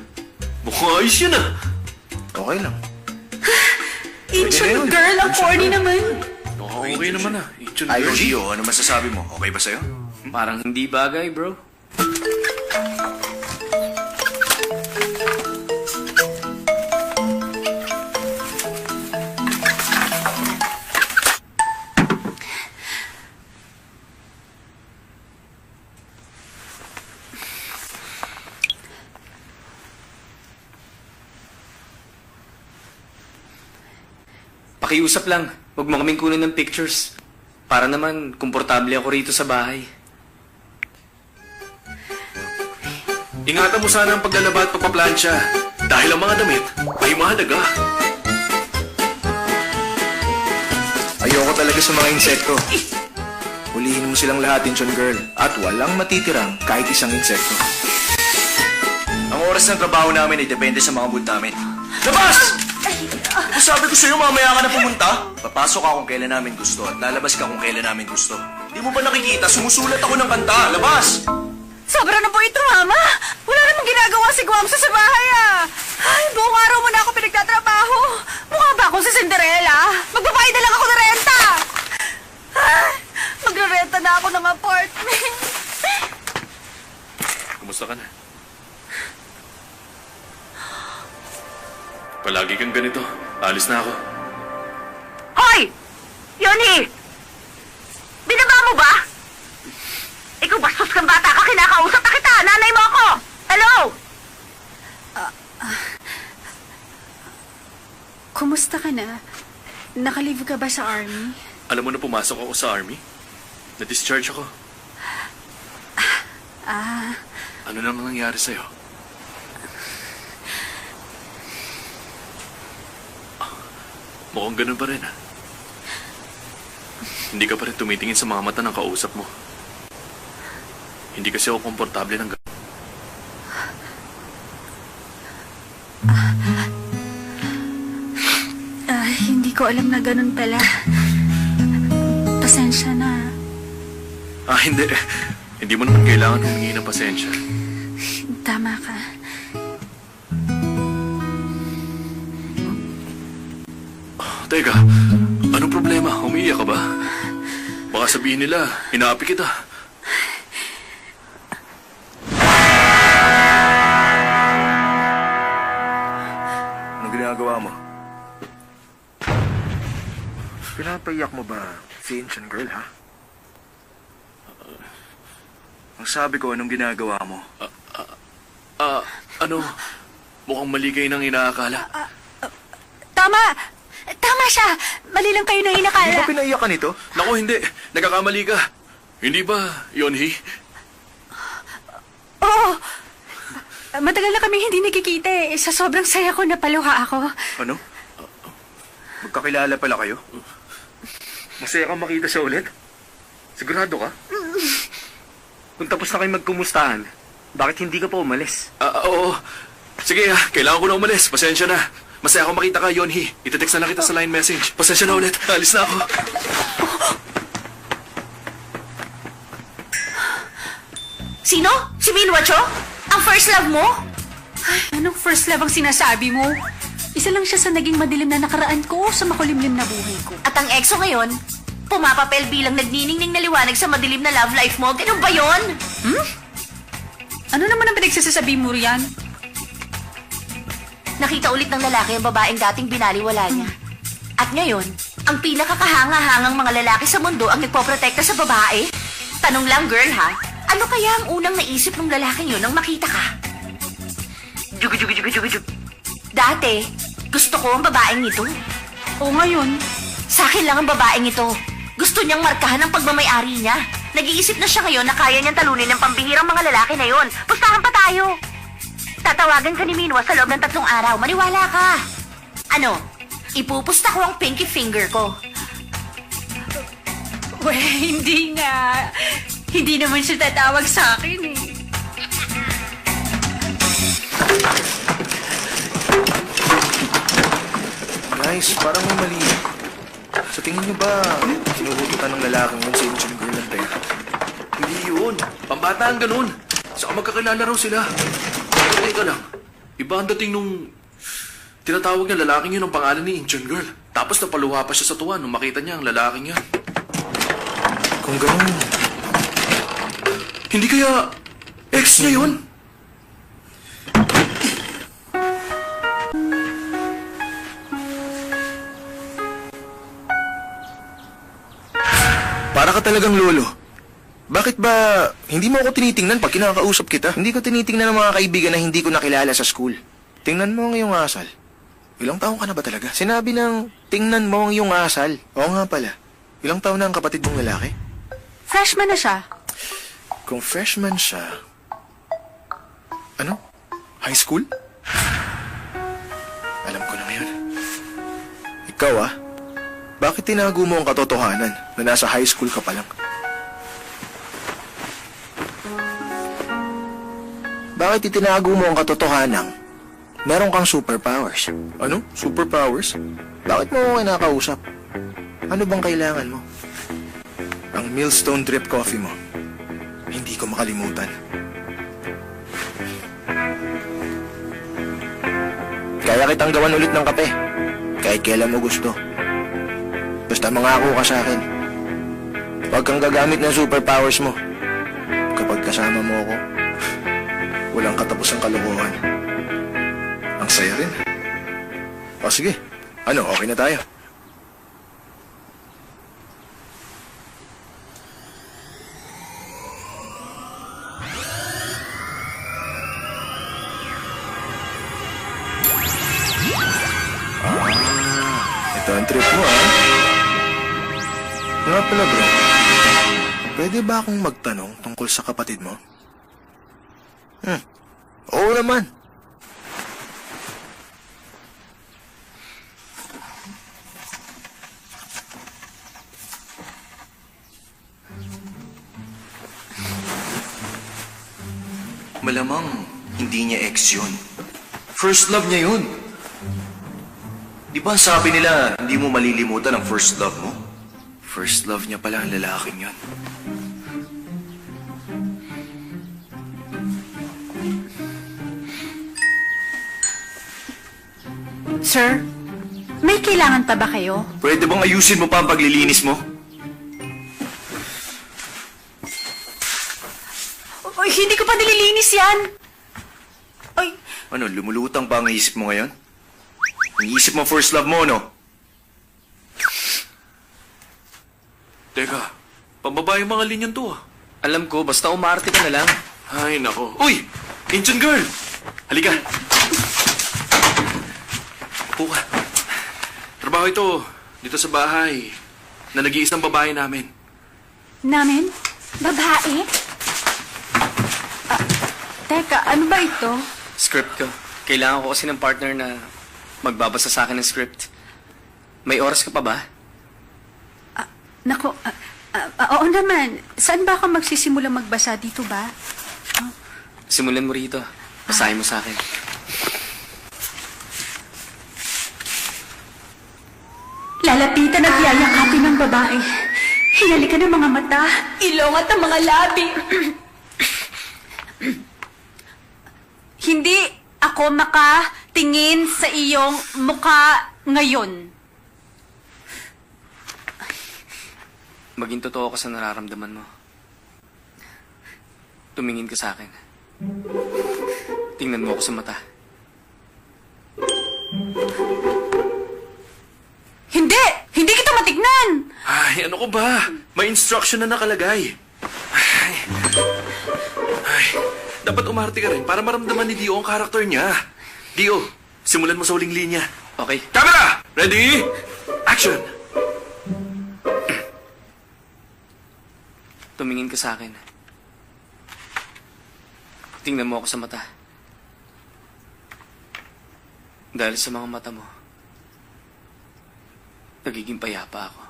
Mukhang ayos yun ah. Okay lang. Incheon girl, ang corny naman. Okay naman ah. Incheon Ay, girl. Gio, ano masasabi mo? Okay ba sa'yo? Parang hindi bagay, bro. Pakiusap lang, huwag mo kaming kunin ng pictures. Para naman, komportable ako rito sa bahay. Ingatan mo sana ang paglalaba at pagpaplansya. Dahil ang mga damit ay mahalaga. Ayoko talaga sa mga insekto. Hulihin mo silang lahat, Incheon girl. At walang matitirang kahit isang insekto. Ang oras ng trabaho namin ay depende sa mga mood namin. Labas! Sabi ko sa'yo, mamaya ka na pumunta. Papasok ka kung kailan namin gusto at lalabas ka kung kailan namin gusto. Di mo ba nakikita? Sumusulat ako ng kanta. Labas! Sobra na po ito, Mama. Wala namang ginagawa si Guamsa sa bahay, ah. Ay, buong araw mo na ako pinagtatrabaho. Mukha ba akong si Cinderella? Magbabayad na lang ako ng renta. Ay, magrerenta na ako ng apartment. Kumusta ka na? Palagi kang ganito. Alis na ako. Hoy! Yoni! Binaba mo ba? Ikaw bastos kang bata ka, kinakausap na kita! Nanay mo ako! Hello! Kumusta ka na? Nakalive ka ba sa army? Alam mo na pumasok ako sa army? Na-discharge ako. Ano naman nangyari sa'yo? Mukhang ganun pa rin, ha? Hindi ka pa rin tumitingin sa mga mata ng kausap mo. Hindi kasi ako komportable ng ganun. Hindi ko alam na ganun pala. Pasensya na. Hindi. Hindi mo naman kailangan humingi ng pasensya. Tama ka. Teka, anong problema? Umiiyak ka ba? Baka sabihin nila, inaapi kita. Anong ginagawa mo? Pinapaiyak mo ba si Incheon girl, ha? Ang sabi ko, anong ginagawa mo? Ano? Mukhang mali kayo nang inaakala. Tama! Tama siya! Mali lang kayo na Di inakala. ba pinaiyak ka nito? Naku, hindi. Nagkakamali ka. Hindi ba, Yonhee? Oo! Matagal na kami hindi nagkikita eh. Sa sobrang saya ko, napaluha ako. Ano? Magkakilala pala kayo? Masaya kang makita siya ulit? Sigurado ka? Kung tapos na kayo magkumustahan, bakit hindi ka pa umalis? Oo. Sige, kailangan ko na umalis. Pasensya na. Masaya ako makita ka, Yonhi. Itetext na lang kita sa line message. Pasensya na ulit. Alis na ako. Sino? Si Minwa Cho? Ang first love mo? Anong first love ang sinasabi mo? Isa lang siya sa naging madilim na nakaraan ko sa makulimlim na buhay ko. At ang exo ngayon, pumapapel bilang nagniningning na liwanag sa madilim na love life mo. Ganun ba yun? Ano naman ang pinagsasabi mo riyan? Nakita ulit ng lalaki ang babaeng dating binaliwala niya. At ngayon, ang pinakakahanga-hangang mga lalaki sa mundo ang nagpoprotekta sa babae? Tanong lang, girl, ha? Ano kaya ang unang naisip ng lalaking yun nang makita ka? Jug. Dati, gusto ko ang babaeng ito. O ngayon, Sa akin lang ang babaeng ito. Gusto niyang markahan ang pagmamayari niya. Nag-iisip na siya ngayon na kaya niyang talunin ng pambihirang mga lalaki na yon. Pustahan pa tayo. Tatawagan ka ni Minwa sa loob ng 3 araw. Maniwala ka. Ano? Ipupusta ko ang pinky finger ko. hindi nga. Hindi naman siya tatawag sa akin eh. Guys, parang may mali. Sa tingin niyo ba, hinuhututan ng lalaking yun si Angel Girl ng pera? Hindi yun. Pambata ang ganun. Saka magkakilala raw sila. Pero teka lang. Iba ang dating nung tinatawag niya lalaking yun ang pangalan ni Incheon Girl. Tapos napaluha pa siya sa tuwa nung makita niya ang lalaking yan. Kung ganun, Hindi kaya ex niya yun? para ka talagang lolo. Bakit ba hindi mo ako tinitingnan pag kinakausap kita? Hindi ko tinitingnan ng mga kaibigan na hindi ko nakilala sa school. Tingnan mo ang iyong asal. Ilang taon ka na ba talaga? Sinabi ng tingnan mo ang iyong asal. Oo nga pala. Ilang taon na ang kapatid mong lalaki? Freshman na siya. Kung freshman siya... Ano? High school? Alam ko na ngayon. Ikaw bakit tinago mo ang katotohanan na nasa high school ka pa lang? Bakit itinago mo ang katotohanan? Meron kang superpowers. Ano? Superpowers? Bakit mo ako kinakausap? Ano bang kailangan mo? Ang Millstone Drip Coffee mo. Hindi ko makalimutan. Kaya kitang gawan ulit ng kape. Kahit kailan mo gusto. Basta mangako ka sa akin. Huwag kang gagamit ng superpowers mo. Kapag kasama mo ako, walang katapusang kalokohan. Ang saya rin. O sige, ano, okay na tayo. Ito ang trip mo, Nga pala, bro. Pwede ba akong magtanong tungkol sa kapatid mo? Oo naman. Malamang hindi niya ex yun. First love niya yun. Di ba sabi nila, hindi mo malilimutan ang first love mo? First love niya pala ang lalaking yun. Sir, may kailangan pa ba kayo? Pwede bang ayusin mo pa ang paglilinis mo? Ay, hindi ko pa nililinis yan. Ay, Ano, lumulutang pa ang isip mo ngayon? Ang isip mo first love mo, no? Teka, pambaba yung mga linyan to Alam ko, basta umarte ka na lang. Ay, nako. Uy! Incheon Girl! Halika. Upo ka. Trabaho ito dito sa bahay na nag-iisang babae namin. namin? Babae? Teka, ano ba ito? Script ko. Kailangan ko kasi ng partner na magbabasa sa akin ng script. May oras ka pa ba? Nako, oo naman. Saan ba ako magsisimula magbasa dito ba? Simulan mo rito. Basahin mo sa akin. Lalapitan at yayakapin ng babae. Hinalikan ng mga mata, ilong at ang mga labi. Hindi ako makatingin sa iyong mukha ngayon. Maging totoo ka sa nararamdaman mo. Tumingin ka sa akin. Tingnan mo ako sa mata. Hindi! Hindi kita matignan! Ay, ano ko ba? May instruction na nakalagay. Ay, dapat umarte ka rin para maramdaman ni Dio ang karakter niya. Dio, simulan mo sa huling linya. Okay? Camera! Ready? Action! Tumingin ka sa akin. Tingnan mo ako sa mata. Dahil sa mga mata mo, nagiging payapa ako.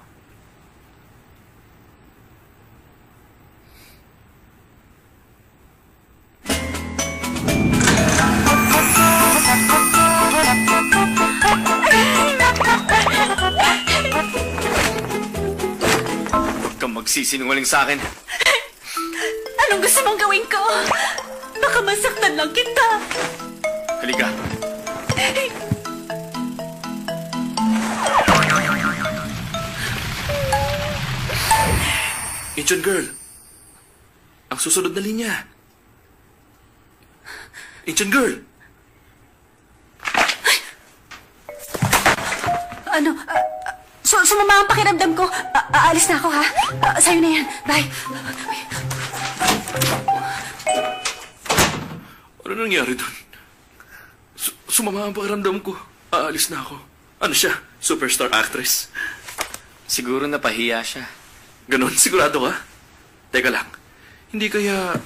Huwag kang magsisinungaling sa akin. Anong gusto mong gawin ko? Baka masaktan lang kita. Halika. Incheon girl. Ang susunod na linya. Incheon girl. Ano? Sumama ang pakiramdam ko. Aalis na ako, ha? Sa'yo na yan. Bye. Ano nangyari doon? Sumama ang pakiramdam ko. Aalis na ako. Ano siya? Superstar actress? Siguro napahiya siya. Ganon, sigurado ka? Teka lang. Hindi kaya...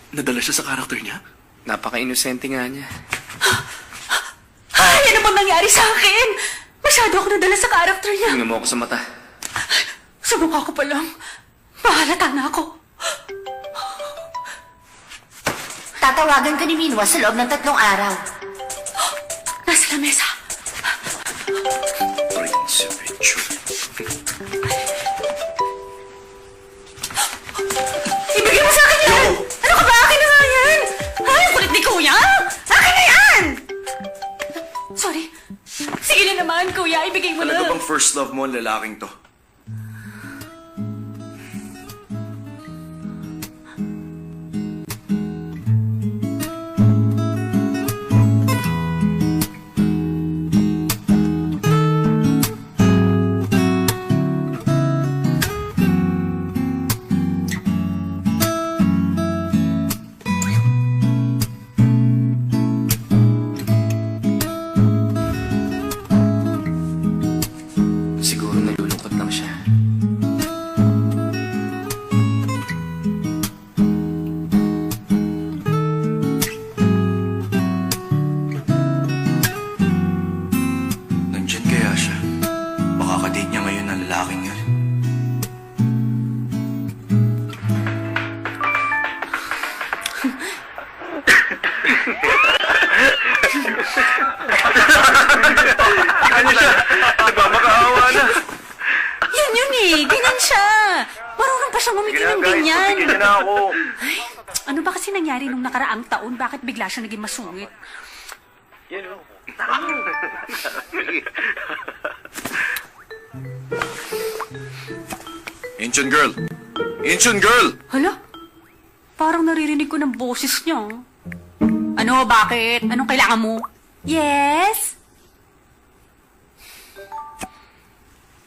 nadala siya sa karakter niya? Napaka-inosente nga niya. Ay, ano bang nangyari sa akin? Masyado ako nadala sa karakter niya. Tingnan mo ako sa mata. Sa mukha ko pa lang. Mahalata na ako. Tatawagan ka ni Minwa sa loob ng 3 araw. Nasa lamesa. Prinsipe Chu. Ibigay mo sa akin yan! Ano ka ba? Akin na nga yan! Ay, ang kulit ni Kuya! Akin na yan! Sorry. Sige na naman, Kuya. Ibigay mo na. Talaga bang first love mo ang lalaking to? Siguro nalulungkot lang siya. Nandyan kaya siya? Baka kadate niya ngayon ang lalaking yun. Nagmamakaawa na. Yan yun eh. Ganyan siya. Marunong pa siyang umiti ng ganyan. Pagbigyan na ako. Ay, ano ba kasi nangyari nung nakaraang taon? Bakit bigla siya naging masungit? Incheon girl! Incheon girl! Hala? Parang naririnig ko ng boses niya. Ano, bakit? Anong kailangan mo? Yes?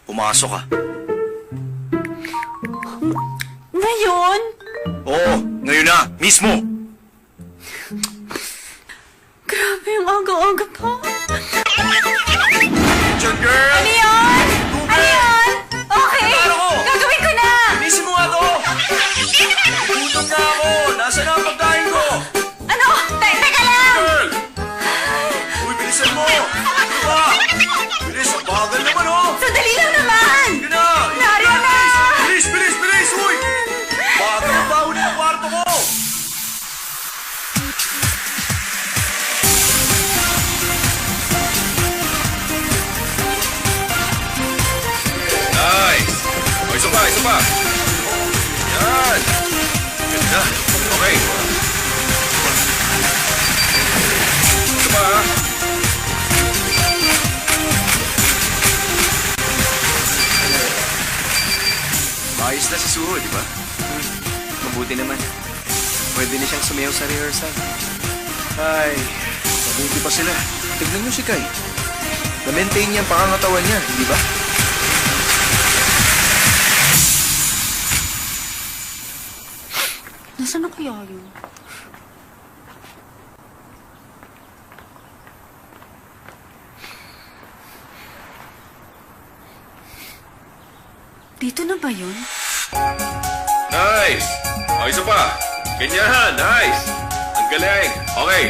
Pumasok ka. Ngayon? Oo, ngayon na! Mismo! Grabe yung aga-aga pa. Incheon girl! Ano yun? Ano yun? Okay, gagawin ko na! Bilisin mo nga to! Gutom na ako! Nasaan na ang pagkain ko? Ano? Teka lang! Girl! Uy, bilisan mo! Ano ba? Bilis, ang bagal naman oh! Sandali lang naman! Sige na! Naryo na! Bilis, bilis, bilis! Uy! Bagal ang baho ng kwarto ko! Isa pa. Yan. Ganda. Okay. Isa pa. Ayos na si Suho, di ba? Mabuti naman. Pwede na siyang sumayaw sa rehearsal. Ay, mabuti pa sila. Tignan niyo si Kai. Na-maintain niya ang pangangatawan niya, di ba? Nasaan na kaya yun? Dito na ba yun? Nice. O, isa pa. Ganyan. Nice. Ang galing. Okay.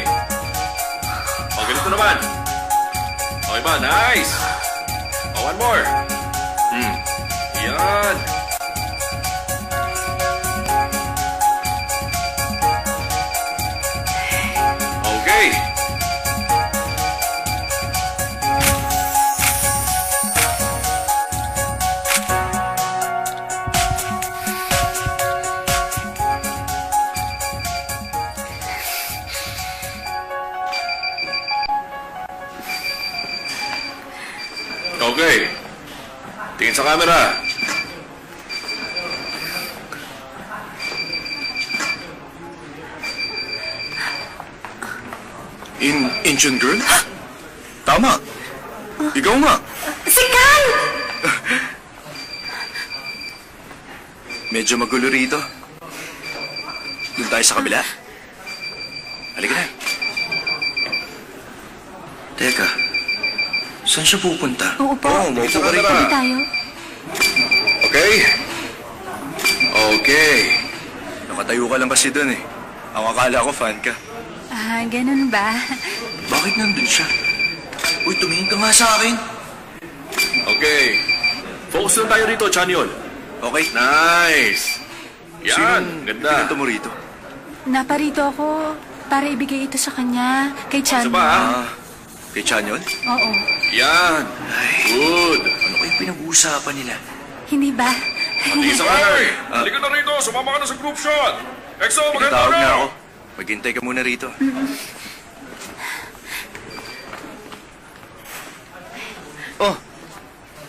O, ganito naman. Okay ba? Nice. O, one more. Yan. Okay. Okay. Tingin sa camera. Incheon girl? Tama. Ikaw nga. Si Kai! Medyo magulo rito. Doon tayo sa kabila. Halika na. Teka, saan siya pupunta? Oo po. Oo, maupo ka rito. Tabi tayo. Okay? Okay. Nakatayo ka lang kasi doon eh. Ang akala ko fan ka. Ah, ganun ba? Bakit nandun siya? Uy, tumingin ka nga sa akin. Okay. Focus lang tayo rito, Chanyol. Okay. Nice. Yan. Ganda. Pinunta mo rito. Naparito ako para ibigay ito sa kanya, kay Chan. Isa pa, ha? Kay Chanyon? Oo. Yan. Good. Ano kayo pinag-uusapan nila? Hindi ba? Pati sa kanay. Halika na rito. Sumama ka na sa group shot. Exo, maganda Pinatawag na. na ako. Maghintay ka muna rito. Oh,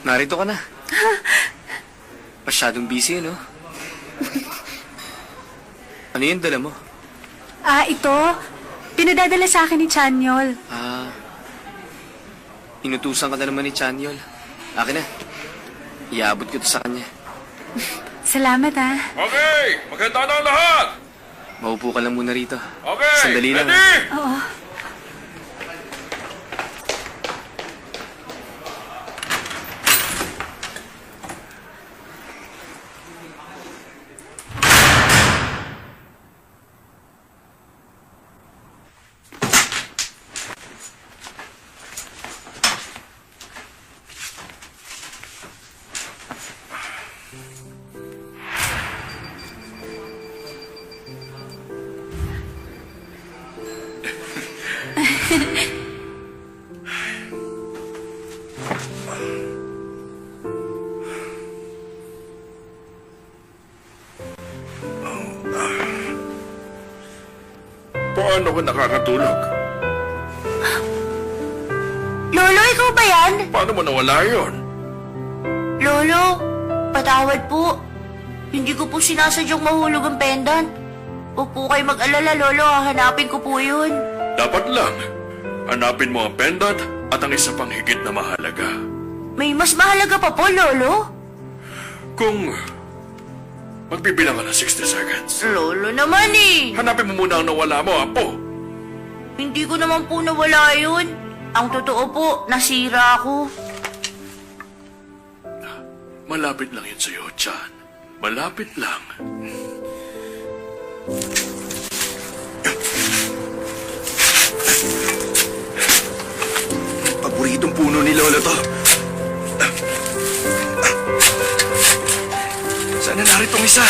narito ka na. Masyadong busy, no? Ano yung dala mo? Ah, ito. Pinadadala sa akin ni Chanyol. Inutusan ka na naman ni Chanyol. Akin na. Iabot ko to sa kanya. Salamat, ah. Okay. Maganda na ang lahat. Maupo ka lang muna rito. Okay. Sandali lang. Ready? Oo. Paano ka nakakatulog? Lolo, ikaw ba yan? Paano mo nawala yun? Lolo, patawad po. Hindi ko po sinasadyang mahulog ang pendant. Huwag po kayo mag-alala, Lolo. Hahanapin ko po yun. Dapat lang. Hanapin mo ang pendant at ang isa pang higit na mahalaga. May mas mahalaga pa po, Lolo. Kung magbibilang ka ng 60 seconds, Lolo naman eh. hanapin mo muna ang nawala mo, Apo. Hindi ko naman po nawala yun. Ang totoo po, nasira ako. Malapit lang yun sa'yo, Chan. Malapit lang. Paboritong puno ni Lolo to. Sana naritong isa.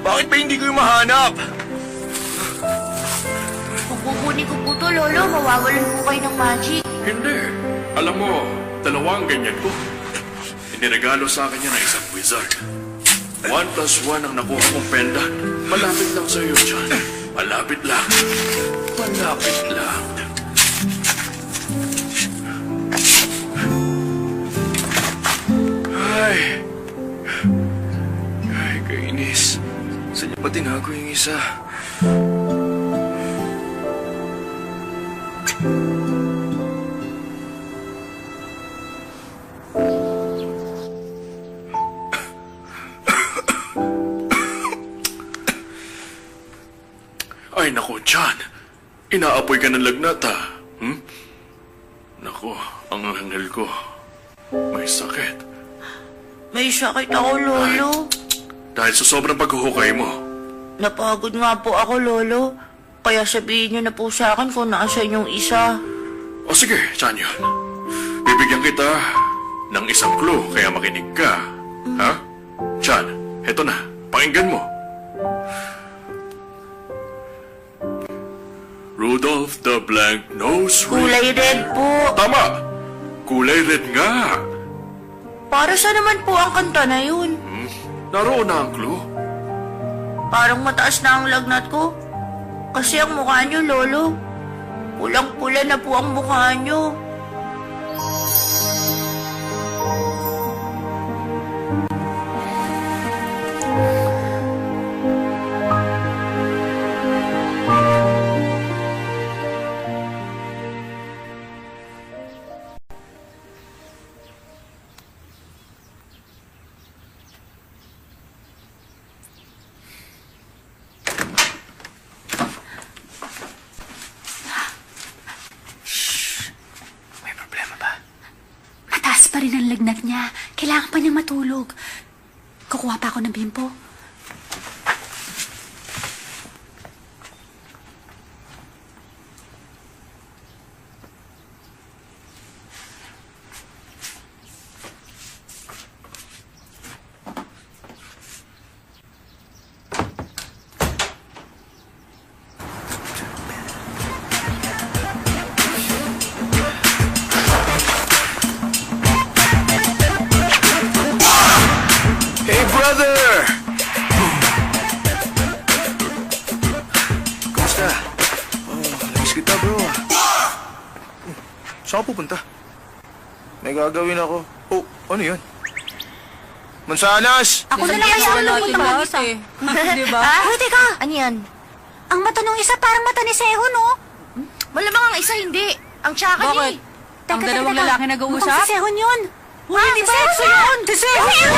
Bakit ba hindi ko yung mahanap? Kung kukunin ko po to, Lolo, mawawalan po kayo ng magic. Hindi. Alam mo, Dalawang ganyan ko. Iniregalo sa akin yan ng isang wizard. 1+1 ang nakuha kong pendant. Malapit lang sa iyo, John. Malapit lang. Malapit lang. Ay, kainis. Saan niya ba tinago yung isa? Ay, nako, John. Inaapoy ka ng lagnat, ha? Nako, ang anghel ko. May sakit. May sakit ako, Lolo. Dahil sa sobrang paghuhukay mo. Napagod nga po ako, Lolo. Kaya sabihin niyo na po sa akin kung naasan yung isa. O sige, Chanyon. Bibigyan kita ng isang clue, kaya makinig ka. Ha? Chan, eto na. Pakinggan mo. Rudolph the Blank-Nosed Kulay red po. Tama! Kulay red nga. Para sa naman po ang kanta na yun? Naroon na ang clue. Parang mataas na ang lagnat ko. Kasi ang mukha niyo, Lolo. Pulang-pula na po ang mukha niyo. May problema ba? Mataas pa rin ang lagnat niya. Kailangan pa niya matulog. Kukuha pa ako ng bimpo. Hey, brother! Kumusta? Namiss kita, bro. Saan ka pupunta? May gagawin ako. Oh, ano yun? Mansanas! Ako na lang kaya ang lupot ng isa. Diba? Hoy, teka! Ano yan? Ang mata nung isa parang mata ni Seho, no? Malamang ang isa hindi. Ang tsaka niya. Bakit? Ang dalawang lalaki nag-uusap? Mukhang si Sehon yun! Hindi ba? Si yun! Si Sehon!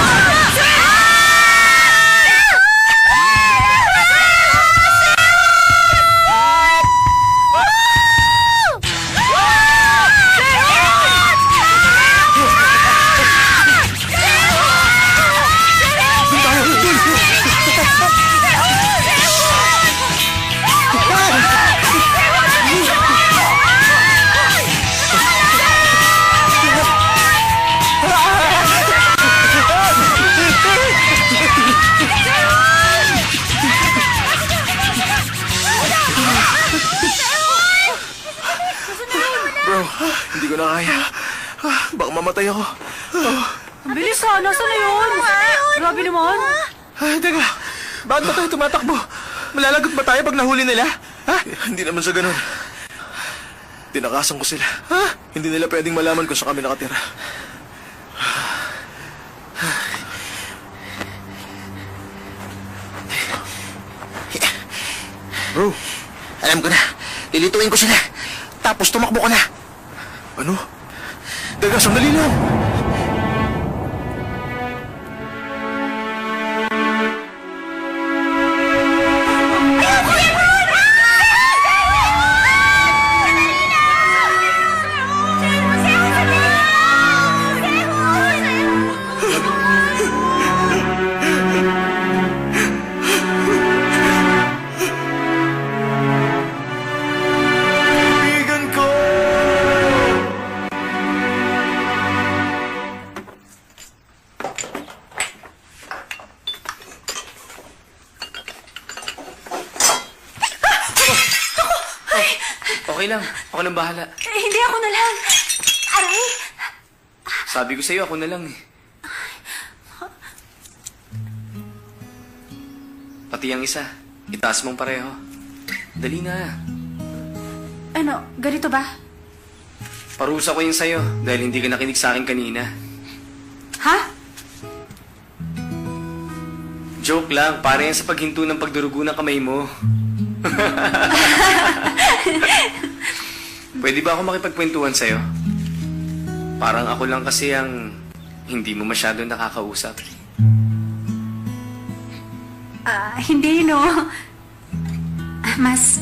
Bro, hindi ko na kaya. Baka mamatay ako. Ang bilis ha! Nasaan na yun? Grabe naman! Ay, teka. Bakit ba tayo tumatakbo? Malalagot ba tayo pag nahuli nila? Ha? Hindi naman sa ganun. Tinakasan ko sila. Hindi nila pwedeng malaman kung saan kami nakatira. Bro, alam ko na. Lilituin ko sila. Tapos tumakbo ko na. Ano? Teka, sandali lang. Kaibigan ko! Okay lang. Ako nang bahala. Hindi ako na lang. Aray! Sabi ko sa'yo, ako na lang eh. Pati ang isa, itaas mong pareho. Dali na. Ano, ganito ba? Parusa ko yun sa'yo dahil hindi ka nakinig sa akin kanina. Ha? Joke lang, para yan sa paghinto ng pagdurugo ng kamay mo. Pwede ba ako makipagkwentuhan sa'yo? Parang ako lang kasi ang hindi mo masyado nakakausap. Hindi, no. Mas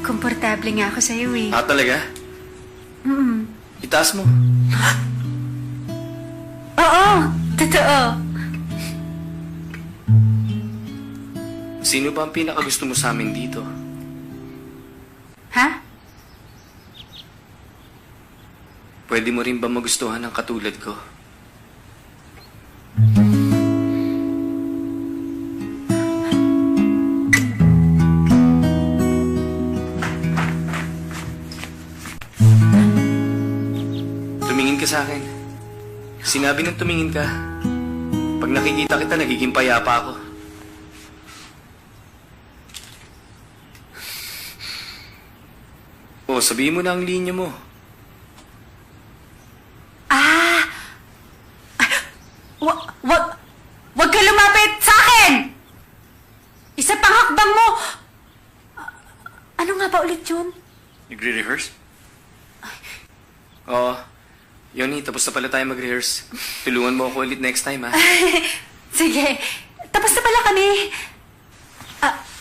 komportable nga ako sa'yo, eh. Ah, talaga? Itaas mo. Oo, totoo. Sino ba ang pinakagusto mo sa amin dito? Ha? Pwede mo rin ba magustuhan ng katulad ko? Tumingin ka sa akin. Sinabi nang tumingin ka. Pag nakikita kita, nagiging payapa ako. Oh, sabihin mo na ang linya mo. Wag ka lumapit sa akin! Isa pang hakbang mo! Ano nga ba ulit yun? Nagre-rehearse? Oo. Yoni, tapos na pala tayo mag-rehearse. Tulungan mo ako ulit next time, ha? Sige, tapos na pala kami.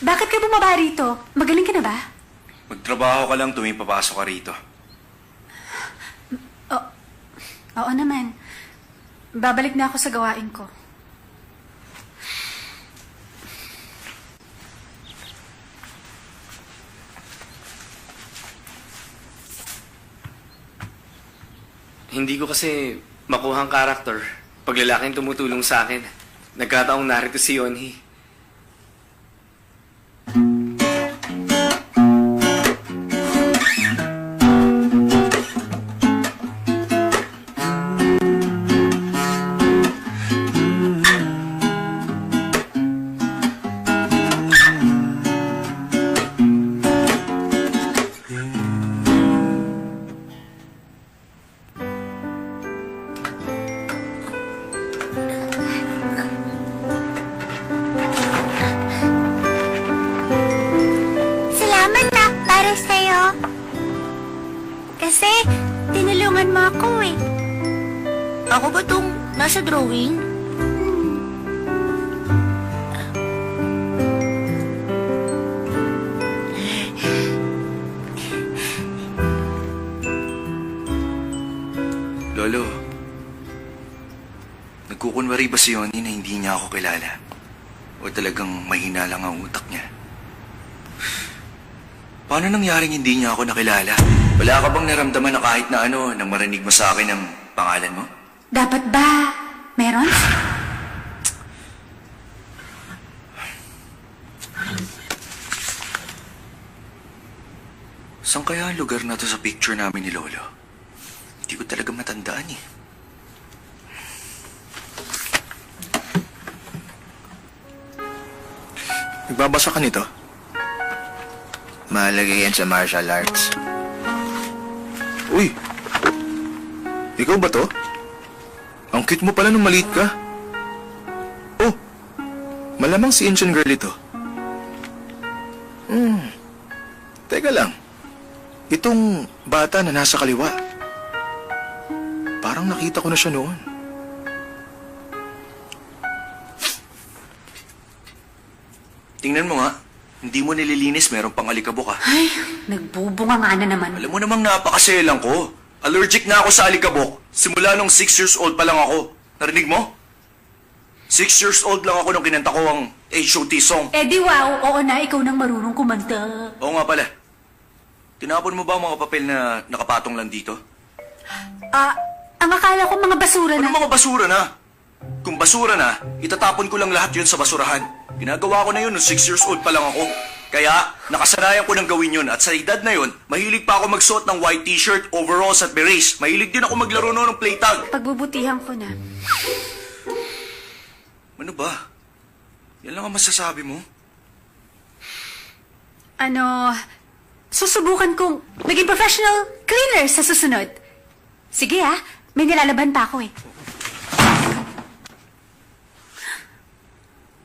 Bakit ka bumaba rito? Magaling ka na ba? Magtrabaho ka lang tuwing papasok ka rito. Oo naman. Babalik na ako sa gawain ko. Hindi ko kasi makuha ang karakter pag lalaking tumutulong sa akin. Nagkataong narito si Yonhi. Salamat na para sa'yo. Kasi, tinulungan mo ako eh. Ako ba tong nasa drawing? Lolo, nagkukunwari ba si Yoni na hindi niya ako kilala? O talagang mahina lang ang utak niya? Paano nangyaring hindi niya ako nakilala? Wala ka bang naramdaman na kahit na ano nang marinig mo sa akin ang pangalan mo? Dapat ba? Meron? Saan kaya ang lugar na to sa picture namin ni Lolo? Hindi ko talaga matandaan eh. Nagbabasa ka nito? Mahalaga yan sa martial arts. Uy! Ikaw ba to? Ang cute mo pala nung maliit ka. Oh! Malamang si Incheon girl ito. Teka lang. Itong bata na nasa kaliwa. Parang nakita ko na siya noon. Tingnan mo nga. Hindi mo nililinis, meron pang alikabok ah. Ay, nagbubunga nga na naman. Alam mo namang napakaselang ko. Allergic na ako sa alikabok. Simula nung 6 years old pa lang ako. Narinig mo? 6 years old lang ako nung kinanta ko ang HOT song. Eh di wow, oo na, ikaw nang marunong kumanta. Oo nga pala. Tinapon mo ba ang mga papel na nakapatong lang dito? Ang akala ko mga basura Ano na. mga basura na? Kung basura na, itatapon ko lang lahat yun sa basurahan. Ginagawa ko na yun nung 6 years old pa lang ako. Kaya, nakasanayan ko nang gawin yun at sa edad na yun, mahilig pa ako magsuot ng white t-shirt, overalls at berets. Mahilig din ako maglaro noon ng play tag. Pagbubutihan ko na. Ano ba? Yan lang ang masasabi mo? Susubukan kong maging professional cleaner sa susunod. Sige may nilalaban pa ako eh.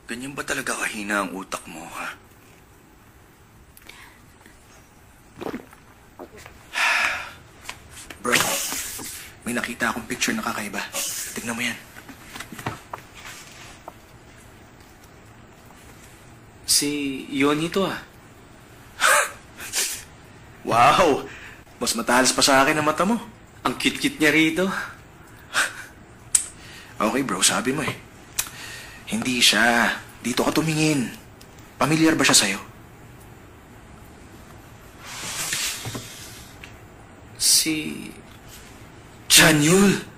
Ganyan ba talaga kahina ang utak mo, ha? Bro, may nakita akong picture na kakaiba. Tignan mo yan. Si Yoni to ah. Wow! Mas matalas pa sa akin ang mata mo. Ang cute-cute niya rito. Okay bro, sabi mo eh. Hindi siya. Dito ka tumingin. Pamilyar ba siya sa'yo? Si... Chanyul!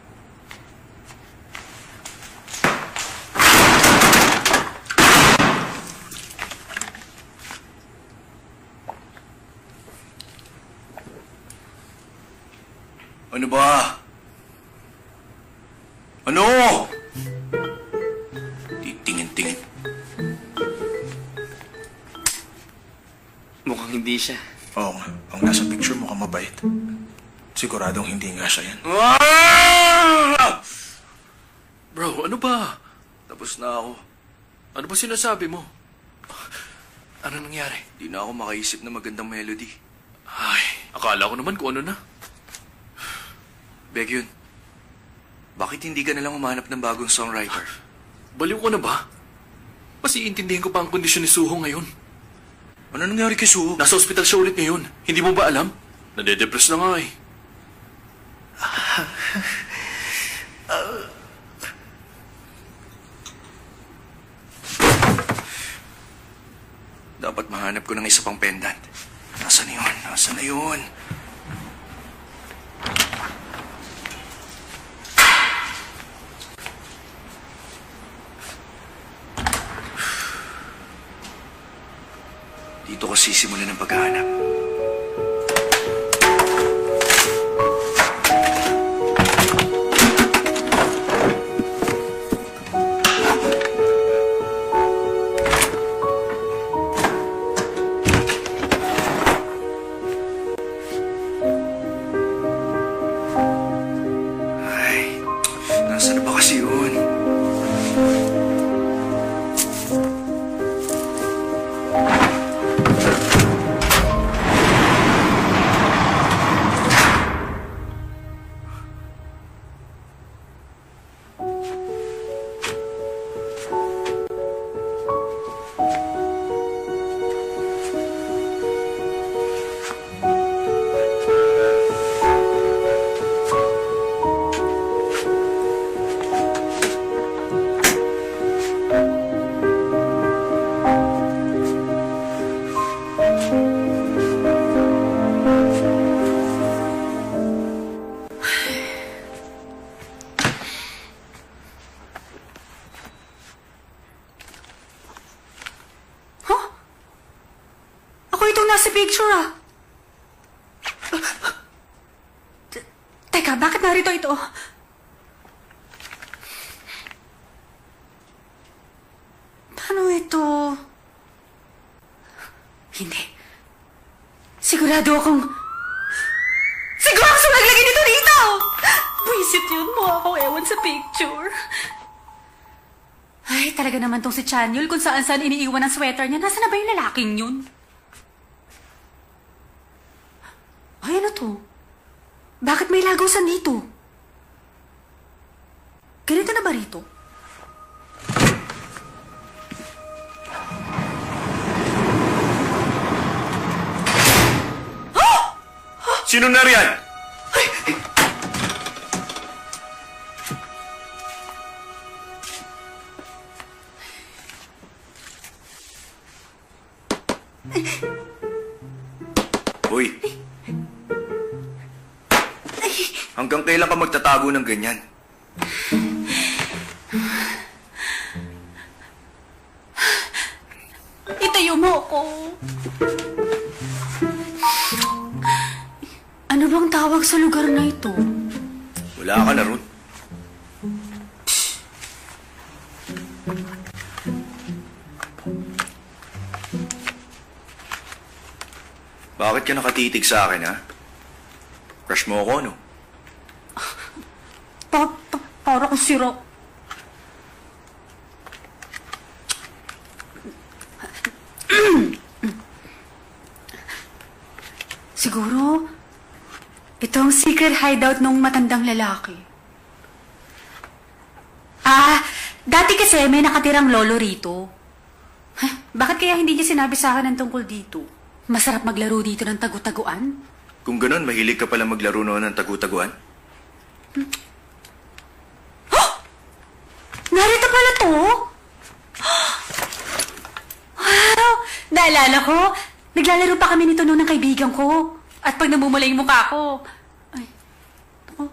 Ano ba? Ano? Titingin-tingin. Mukhang hindi siya. Oo nga. Ang nasa picture mukhang mabait. Siguradong hindi nga siya yan. Bro, ano ba? Tapos na ako. Ano ba sinasabi mo? Ano nangyari? Di na ako makaisip na magandang melody. Ay, akala ko naman kung ano na. Baekhyun, bakit hindi ka nalang umanap ng bagong songwriter? Baliw ko na ba? Mas iintindihin ko pa ang kondisyon ni Suho ngayon. Ano nangyari kay Suho? Nasa ospital siya ulit ngayon. Hindi mo ba alam? Nade-depress na nga eh. Dapat mahanap ko ng isa pang pendant. Nasaan na yun? Nasaan na yun? Dito ko sisimulan ng paghahanap. Ay, nasaan na ba kasi yun? Ako itong nasa picture Teka, bakit narito ito? Paano ito? Hindi. Sigurado akong naglagay nito dito! Buisit yun mo ako ewan sa picture. Ay, talaga naman tong si Chanyul kung saan-saan iniiwan ang sweater niya. Nasaan na ba yung lalaking yun? Ay, ano to? Bakit may lagasan dito? Ganito na ba rito? Sino na riyan? Hoy. Hanggang kailan ka magtatago ng ganyan? Itayo mo ako. Ano bang tawag sa lugar na ito? Wala ka na ron. Bakit ka nakatitig sa akin, ha? Crush mo ako, no? Para kang sira. Siguro, ito ang secret hideout ng matandang lalaki. Dati kasi may nakatirang lolo rito. Bakit kaya hindi niya sinabi sa akin ang tungkol dito? Masarap maglaro dito ng tagu-taguan? Kung ganun, mahilig ka pala maglaro noon ng tagu-taguan? Narito pala to? Wow! Naalala ko, naglalaro pa kami nito noon ng kaibigan ko. At pag namumula yung mukha ko, ay, ako.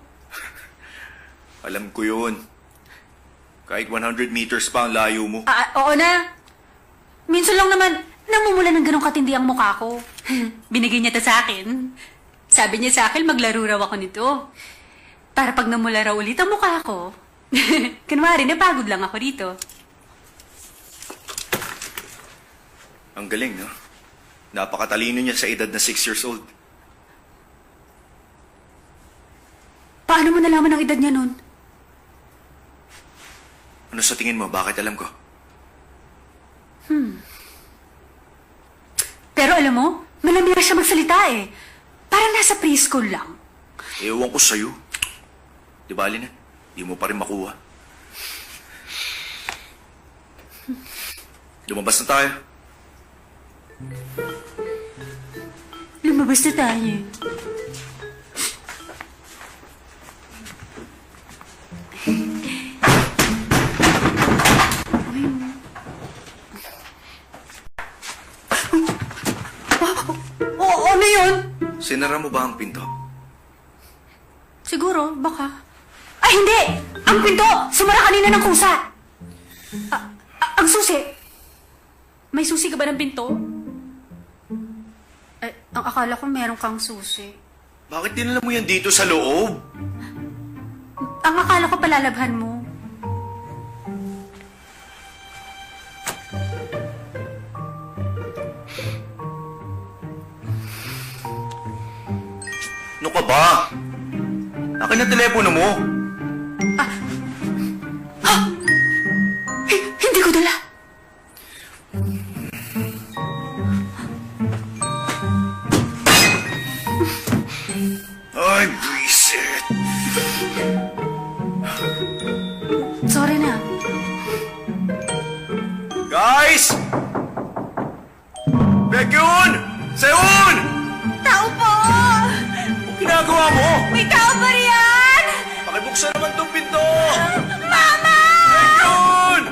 Alam ko yun. Kahit 100 meters pa ang layo mo. Oo na. Minsan lang naman, namumula ng ganong katindi ang mukha ko. Binigay niya to sa akin. Sabi niya sa akin, maglaro raw ako nito. Para pag namula raw ulit ang mukha ko, kunwari, napagod lang ako dito. Ang galing, no? Napakatalino niya sa edad na 6 years old. Paano mo nalaman ang edad niya nun? Ano sa tingin mo? Bakit alam ko? Pero alam mo, malamira siya magsalita eh. Parang nasa preschool lang. Ewan ko sa'yo. Di bali na. Di mo pa rin makuha. Lumabas na tayo. Lumabas na tayo. Ano yun? Sinara mo ba ang pinto? Siguro, baka. Ay, hindi! Ang pinto! Sumara kanina ng kusa! Ang susi! May susi ka ba ng pinto? Ay, ang akala ko meron kang susi. Bakit dinala mo yan dito sa loob? Ang akala ko palalabhan mo. Ano ka ba? Akin ang telepono mo. Hindi ko dala. Ay, buisit. Sorry na. Guys! Baekhyun! Sehun! Tao po! Anong ginagawa mo? May tao ba riyan? Pakibuksan naman tong pinto! Mama! Baekhyun!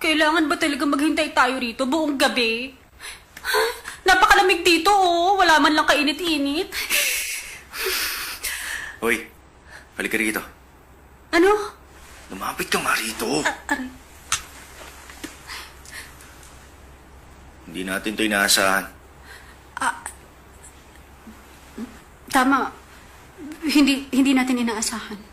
Kailangan ba talaga maghintay tayo rito buong gabi? Napakalamig dito, oh. Wala man lang kainit-init. Hoy, halika rito. Ano? Lumapit ka nga rito. Aray. Hindi natin ito inaasahan. Tama. Hindi natin inaasahan.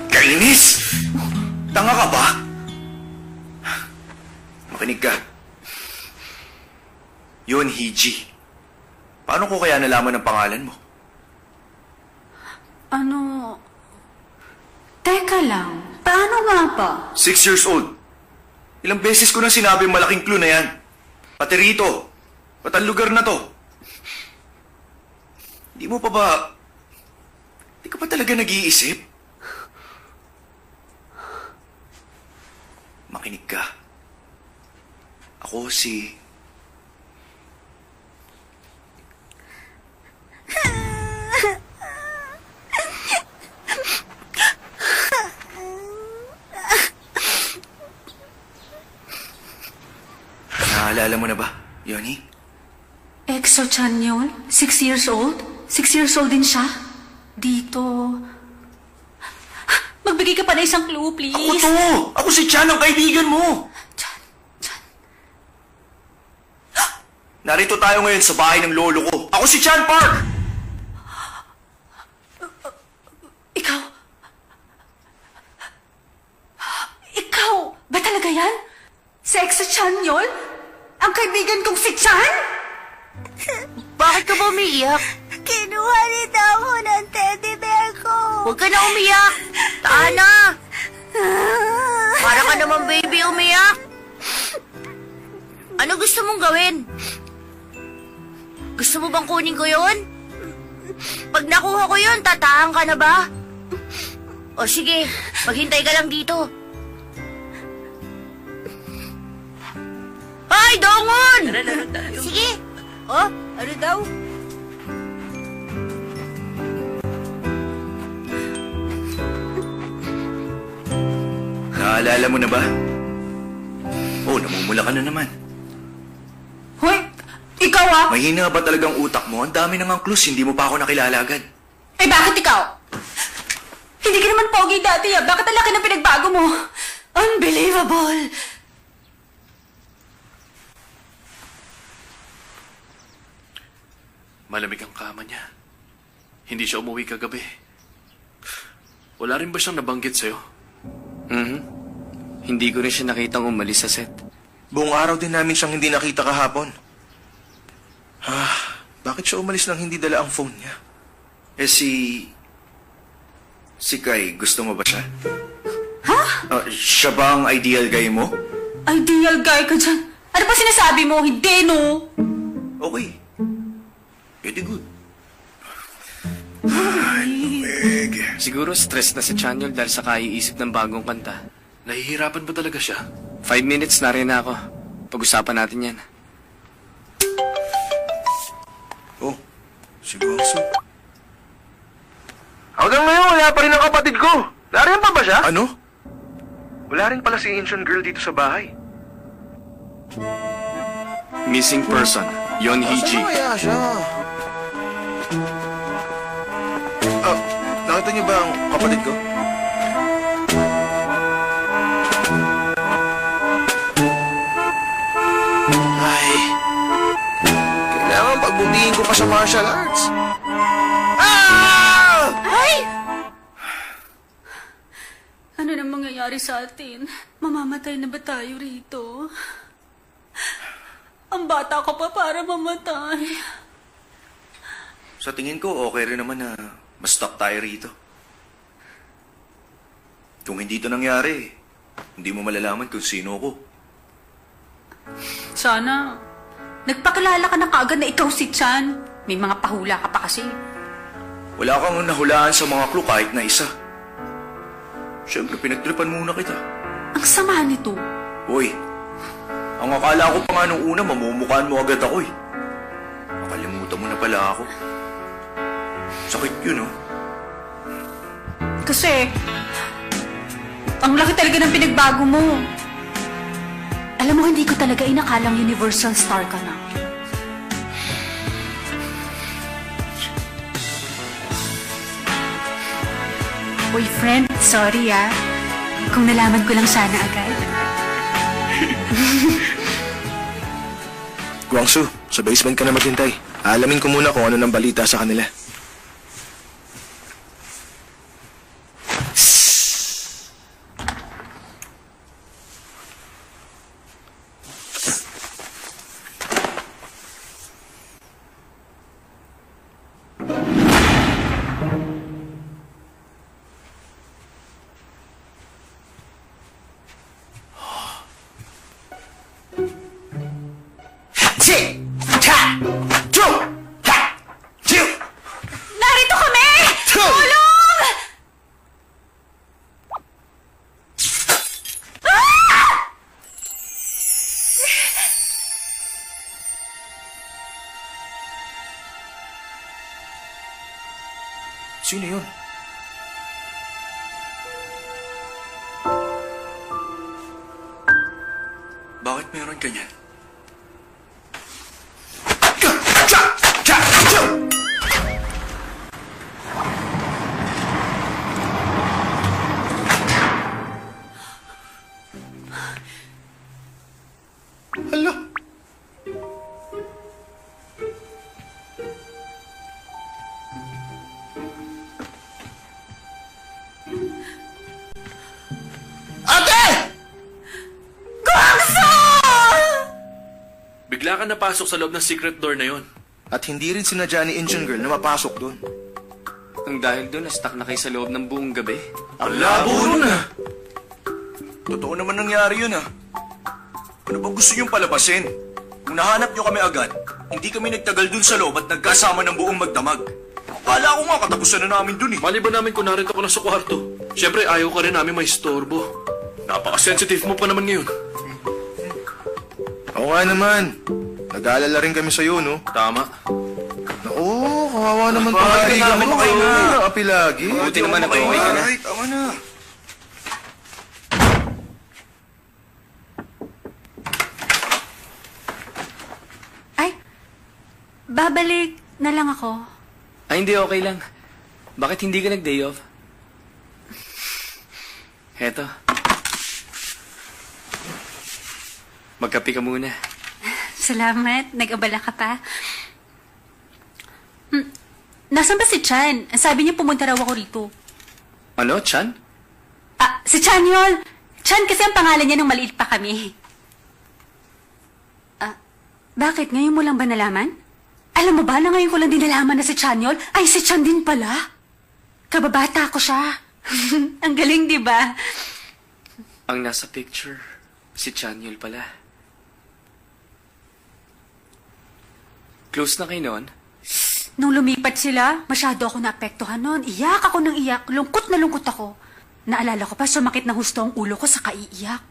Kainis! Tanga ka ba? Makinig ka. Yun, Hiji. Paano ko kaya nalaman ang pangalan mo? Ano? Teka lang. Paano nga ba? 6 years old. Ilang beses ko na sinabi malaking clue na yan. Pati rito. Pati ang lugar na to. Di mo pa ba... Di ka pa talaga nag-iisip? Makinig ka. Ako si... Naalala mo na ba, Yoni? Exo Chan yun? 6 years old? 6 years old din siya? Dito. Magbigay ka pa na isang clue, please. Ako to! Ako si Chan, ang kaibigan mo! Chan. Narito tayo ngayon sa bahay ng lolo ko. Ako si Chan Park! Ikaw? Ikaw? Ba talaga yan? Si Exo Chan yun? Ang kaibigan kong si Chan? Bakit ka ba umiiyak? Kinuha nito ako ng teddy bear ko. Huwag ka na umiyak. Tahan na. Para ka naman baby umiyak. Ano gusto mong gawin? Gusto mo bang kunin ko yun? Pag nakuha ko yun, tatahan ka na ba? O sige, maghintay ka lang dito. Ay, Dongon! Sige. Oh, ano daw? Naalala mo na ba? Oh, namumula ka na naman. Hoy! Ikaw ah! Mahina ba talagang utak mo? Ang dami nang clues, hindi mo pa ako nakilala agad. Eh bakit ikaw? Hindi ka naman pogi dati ah. Bakit ang laki ng pinagbago mo? Unbelievable! Malamig ang kama niya. Hindi siya umuwi kagabi. Wala rin ba siyang nabanggit sa'yo? Hindi ko rin siya nakitang umalis sa set. Buong araw din namin siyang hindi nakita kahapon. Bakit siya umalis nang hindi dala ang phone niya? Eh si Kai, gusto mo ba siya? Ha? Siya ba ang ideal guy mo? Ideal guy ka dyan. Ano ba sinasabi mo? Hindi, no? Okay. Pretty good. Siguro stress na si Chanyol dahil sa kaiisip ng bagong kanta. Nahihirapan ba talaga siya? 5 minutes na rin ako. Pag-usapan natin yan. Oh, si Guangsu. Hanggang ngayon, wala pa rin ang kapatid ko. Nariyan pa ba siya? Ano? Wala rin pala si Incheon girl dito sa bahay. Missing person, Yon Hee-ji. Saan kaya siya? Nakita niyo ba ang kapatid ko? Ay, kailangan pagbutihin ko pa sa martial arts. Ay! Ano nang mangyayari sa atin? Mamamatay na ba tayo rito? Ang bata ko pa para mamatay. Sa tingin ko, okay rin naman na ma-stop tayo rito. Kung hindi ito nangyari, hindi mo malalaman kung sino ako. Sana, nagpakilala ka na kaagad na ikaw si Chan. May mga pahula ka pa kasi. Wala kang nahulaan sa mga clue kahit na isa. Siyempre, pinagtripan muna kita. Ang sama nito. Uy, ang akala ko pa nga nung una, mamumukhaan mo agad ako eh. Makalimutan mo na pala ako. Sakit yun, oh. Kasi, ang laki talaga ng pinagbago mo. Alam mo, hindi ko talaga inakalang universal star ka na. Boyfriend, sorry ah. Kung nalaman ko lang sana agad. Guangsu, sa basement ka na maghintay. Aalamin ko muna kung ano ng balita sa kanila. meron ka niyan. Hala! Ate! Bigla ka napasok sa loob ng secret door na yon. At hindi rin sinadya ni Incheon Girl na mapasok doon. Ang dahil doon, na-stuck na kayo sa loob ng buong gabi. Ang labo nun ah! Totoo naman nangyari yun ah. Ano ba gusto niyong palabasin? Kung nahanap niyo kami agad, hindi kami nagtagal dun sa loob at nagkasama ng buong magdamag. Akala ko nga katapusan na namin dun eh. Mali ba namin kung narito ko lang sa kwarto? Siyempre, ayaw ka rin namin may istorbo. Napaka-sensitive mo pa naman ngayon. Oo nga naman. Nag-aalala rin kami sa'yo, no? Tama. Oo, kawawa naman Bakit ka namin makahinga? Api lagi. Buti naman nag-okay ka na. Ay, tama na. Ay, babalik na lang ako. Ay, hindi, okay lang. Bakit hindi ka nag-day off? Heto. Magkape ka muna. Salamat, nag-abala ka pa. Nasaan ba si Chan? Sabi niya pumunta raw ako rito. Ano, Chan? Ah, si Chan yun! Chan kasi ang pangalan niya nung maliit pa kami. Ah, bakit? Ngayon mo lang ba nalaman? Alam mo ba na ngayon ko lang din nalaman na si Chan yun? Ay, si Chan din pala. Kababata ko siya. Ang galing, di ba? Ang nasa picture, si Chanyol pala. Close na kayo noon? Nung lumipat sila, masyado ako naapektuhan noon. Iyak ako ng iyak. Lungkot na lungkot ako. Naalala ko pa, sumakit na husto ang ulo ko sa kaiiyak.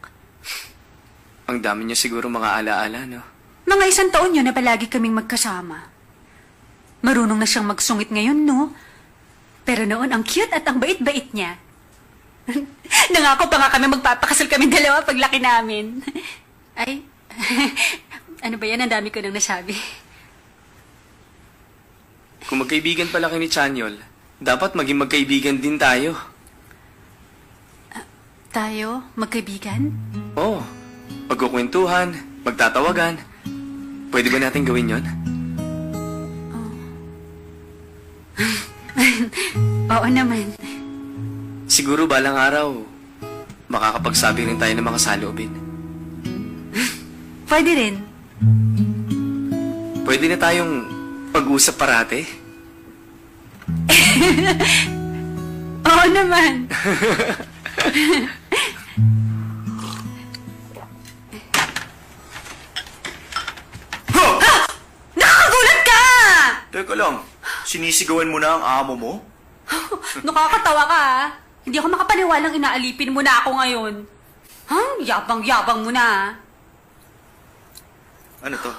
Ang dami niya siguro mga alaala, no? Mga 1 taon yun na palagi kaming magkasama. Marunong na siyang magsungit ngayon, no? Pero noon, ang cute at ang bait-bait niya. Nangako pa nga kami magpapakasal kami dalawa paglaki namin. Ay, ano ba yan? Ang dami ko nang nasabi. Kung magkaibigan pala kayo ni Chanyol, dapat maging magkaibigan din tayo. Tayo, magkaibigan? Oo. Magkukwentuhan, magtatawagan. Pwede ba natin gawin yon? Oo naman. Siguro balang araw, makakapagsabi rin tayo ng mga saloobin. Pwede rin. Pwede na tayong pag-usap parate. Oo naman. Nakakagulat ka! Teka lang, sinisigawan mo na ang amo mo? Nakakatawa ka, ha? Hindi ako makapaniwalang inaalipin mo na ako ngayon. Yabang-yabang mo na, ha? Ano to?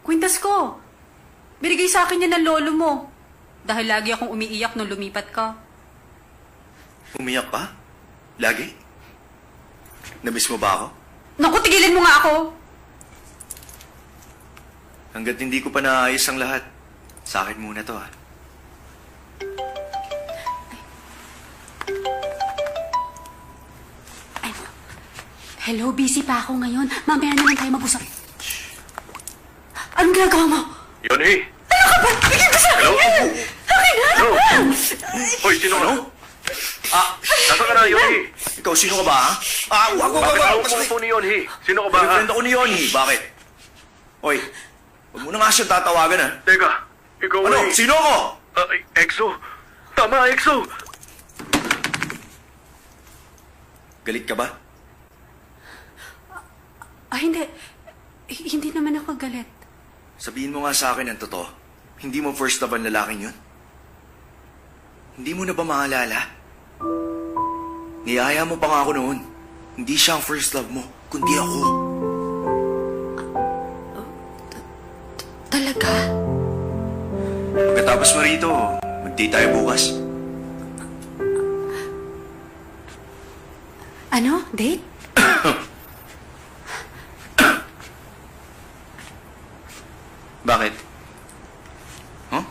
Kwintas ko. Binigay sa akin yan ng lolo mo. Dahil lagi akong umiiyak nung lumipat ka. Umiyak pa? Lagi? Namiss mo ba ako? Naku, tigilin mo nga ako! Hanggat hindi ko pa naayos ang lahat, sa akin muna to ah. Hello, busy pa ako ngayon. Mamaya naman tayo mag-usap. Anong ginagawa mo? Yoni! Ano ka ba? Bigyan ka sa akin yan! Akin na! Hello? Hoy, sino ka? Nasa ka na, Yoni? Ikaw, sino ka ba ha? Wag. Bakit ako po ni Yoni? Sino ka ba? Girlfriend ako ni Yoni. Bakit? Hoy, huwag mo na nga siyang tatawagan ha. Teka, ikaw Ano? ay... Sino ako? Exo. Tama, Exo. Galit ka ba? Hindi. Hindi naman ako galit. Sabihin mo nga sa akin ang totoo. Hindi mo first love ang lalaking yun? Hindi mo na ba maalala? Niyaya mo pa nga ako noon. Hindi siya ang first love mo, kundi ako. Talaga? Pagkatapos mo rito, mag-date tayo bukas. Ano? Date? Bakit? Huh?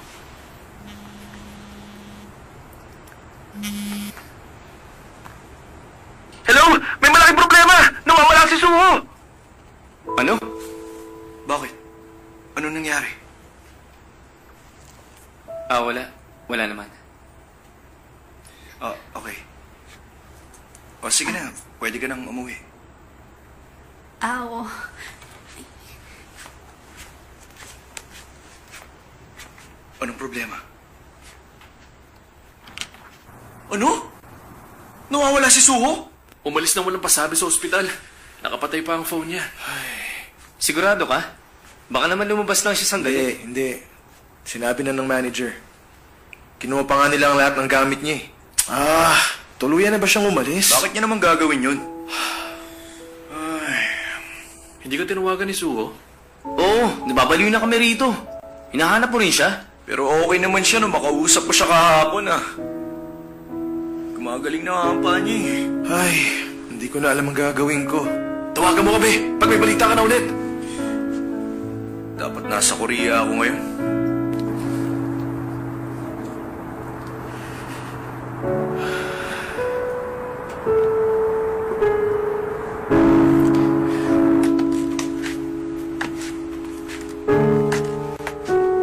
Hello? May malaking problema! Nawawala si Suho! Ano? Bakit? Ano nangyari? Wala. Wala naman. Okay. Sige na. Pwede ka nang umuwi. Oo. Anong problema? Ano? Nawawala si Suho? Umalis na walang pasabi sa ospital. Nakapatay pa ang phone niya. Sigurado ka? Baka naman lumabas lang siya sandali. Hindi. Sinabi na ng manager. Kinuha pa nga nila ang lahat ng gamit niya eh. Tuluyan na ba siyang umalis? Bakit niya naman gagawin yun? Hindi ka tinawagan ni Suho? Oo, nababaliw na kami rito. Hinahanap mo rin siya? Pero okay naman siya nung makausap ko siya kahapon Gumagaling na ang paa niya eh. Ay, hindi ko na alam ang gagawin ko. Tawagan mo kami pag may balita ka na ulit. Dapat nasa Korea ako ngayon.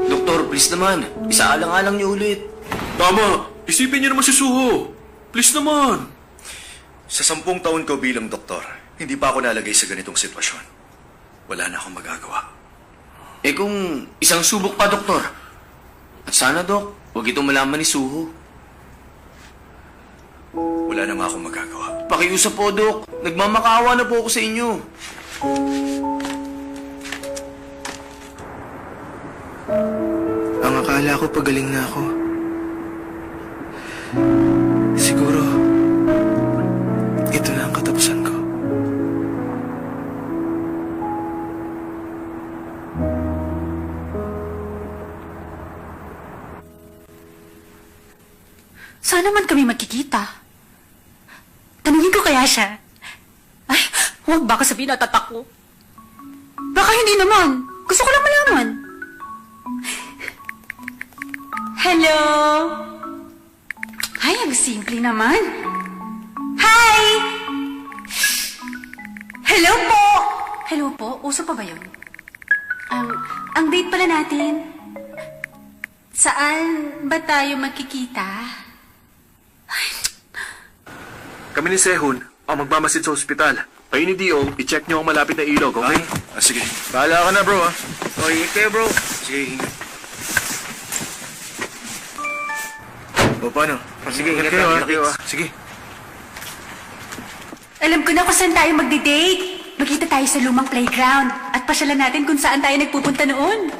Doktor, please naman. Isaalang-alang niyo ulit. Tama! Isipin niyo naman si Suho! Please naman! Sa 10 taon ko bilang doktor, hindi pa ako nalagay sa ganitong sitwasyon. Wala na akong magagawa. Kung isang subok pa, Doktor. At sana, Dok, huwag itong malaman ni Suho. Wala na nga akong magagawa. Pakiusap po, Dok. Nagmamakaawa na po ako sa inyo. Ang akala ko pagaling na ako. Siguro, ito na ang katapusan ko. Saan naman kami magkikita? Tanungin ko kaya siya. Ay, huwag baka sabihin na tatak ko. Baka hindi naman. Gusto ko lang malaman. Hello? Ay, ang simple naman. Hi! Hello po! Hello po? Uso pa ba yun? Ang date pala natin. Saan ba tayo magkikita? Kami ni Sehun ang magmamasid sa ospital. Kayo ni Dio, i-check niyo ang malapit na ilog, okay? Sige. Bahala ka na bro Okay, kayo bro. Sige, ingat. O paano? Sige, ingat kayo ha. Sige. Alam ko na kung saan tayo magdi-date. Magkita tayo sa lumang playground at pasyalan natin kung saan tayo nagpupunta noon.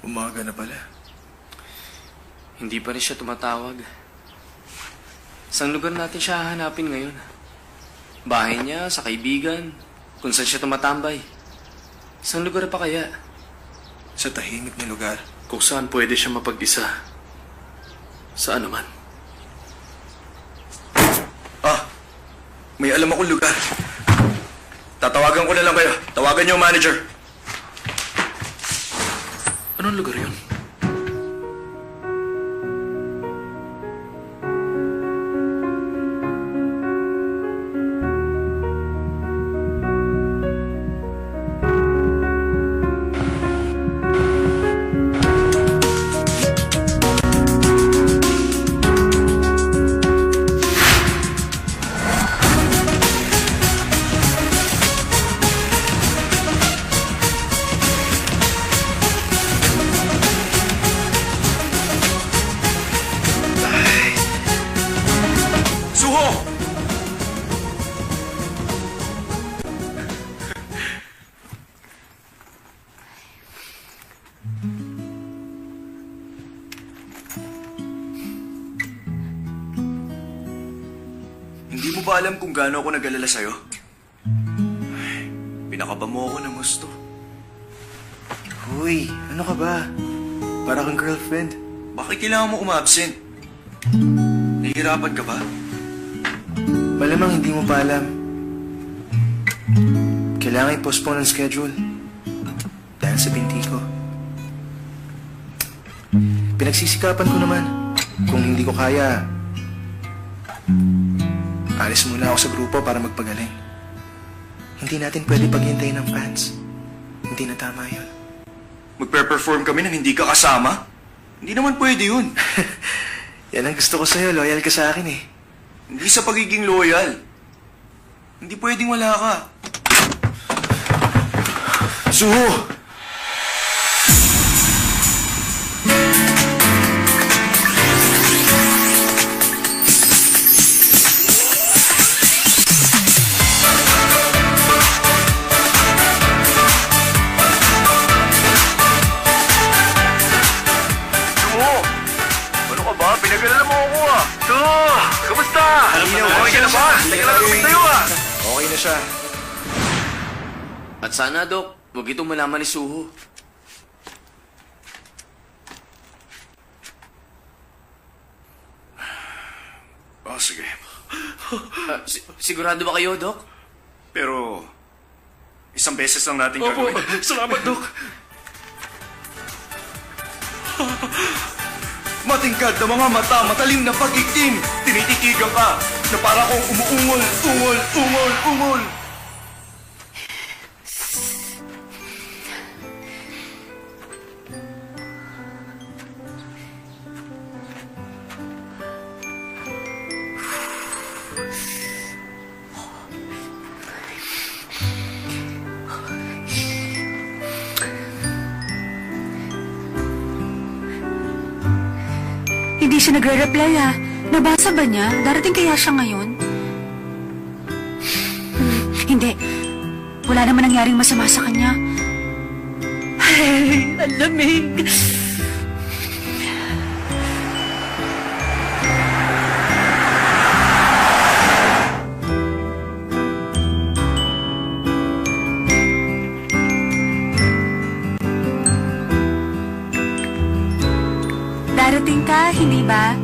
Umaga na pala. Hindi pa rin siya tumatawag. Saan lugar natin siya hahanapin ngayon? Bahay niya, sa kaibigan, kung saan siya tumatambay. Saan lugar pa kaya? Sa tahimik na lugar. Kung saan pwede siya mapag-isa. Saan naman? May alam akong lugar. Tatawagan ko na lang kayo. Tawagan niyo ang manager. Anong lugar yun? Hindi mo ba alam kung gaano ako nag-alala sa'yo? Pinakaba mo ako ng gusto. Uy, ano ka ba? Para kang girlfriend. Bakit kailangan mo umabsent? Nahihirapan ka ba? Malamang hindi mo pa alam. Kailangan i-postpone ang schedule. Dahil sa binti ko. Pinagsisikapan ko naman. Kung hindi ko kaya, alis muna ako sa grupo para magpagaling. Hindi natin pwede paghintayin ng fans. Hindi na tama yun. Magpe-perform kami nang hindi ka kasama? Hindi naman pwede yun. Yan ang gusto ko sa'yo. Loyal ka sa akin eh. Hindi sa pagiging loyal. Hindi pwedeng wala ka. Suho! Ano ka ba? Pinag-alala mo ako ah. So, kamusta? Okay ka na ba? Teka lang kami tayo ah. Okay na siya. At sana, Dok, huwag itong malaman ni Suho. Oh, sige. Sigurado ba kayo, Dok? Pero, isang beses lang natin Opo, gagawin. salamat, Dok. Matingkad na mga mata, matalim na pag-itim. Tinititigan ka na para kong umuungol, ungol, ungol, ungol. Hindi siya nagre-reply ah. Nabasa ba niya? Darating kaya siya ngayon? Hindi. Wala naman nangyaring masama sa kanya. Ay, ang lamig. Darating ka, hindi ba?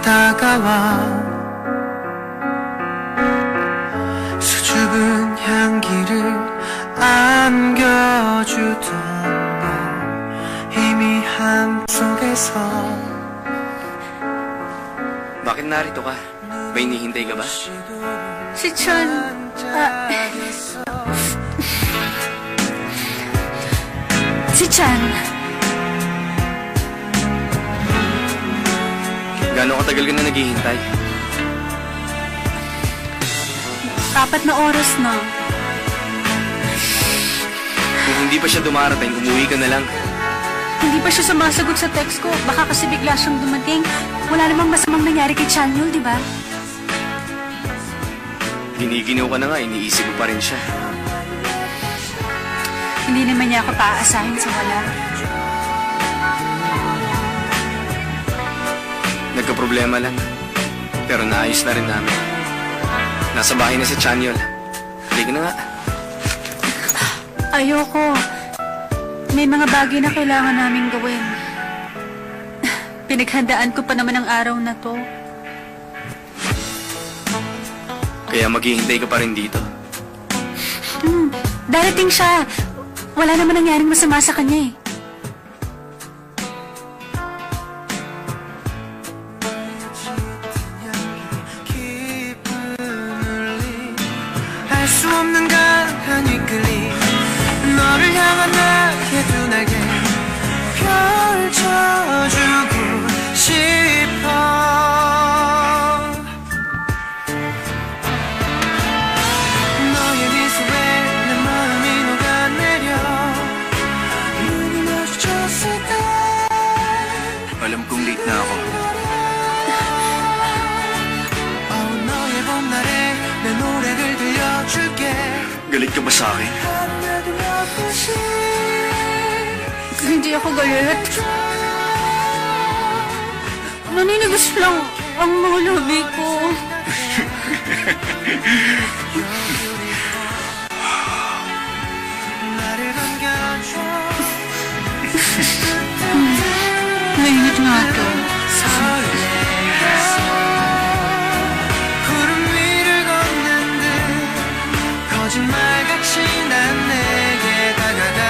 다가와 수줍은 향기를 안겨주던 너 희미함 속에서 Bakit narito ka? May hinihintay ka ba? Si Chan. Si Chan. Gano'ng katagal ka na naghihintay? 4 na oras na. Kung hindi pa siya dumarating, umuwi ka na lang. Hindi pa siya sumasagot sa text ko. Baka kasi bigla siyang dumating. Wala namang masamang nangyari kay Chanyol, di ba? Giniginaw ka na nga, iniisip mo pa rin siya. Hindi naman niya ako paaasahin sa wala. Nagka-problema lang. Pero naayos na rin namin. Nasa bahay na si Chanyol. Halika na nga. Ayoko. May mga bagay na kailangan namin gawin. Pinaghandaan ko pa naman ang araw na to. Kaya maghihintay ka pa rin dito. Darating siya. Wala naman nangyaring masama sa kanya eh. 알 수 없는 강한 이끌림 너를 향한 나의 두 날개 펼쳐주고 싶어 너의 미소에 내 마음이 녹아내려 눈이 마주쳤을 때 Alam kong late na ako. 너의 봄날에 내 노래를 들려줄게 Galit ka ba sa akin? Hindi ako galit. Maninigas lang ang mga labi ko. Mainit nga ito. 구름 위를 걷는 듯 거짓말같이 난 내게 다가가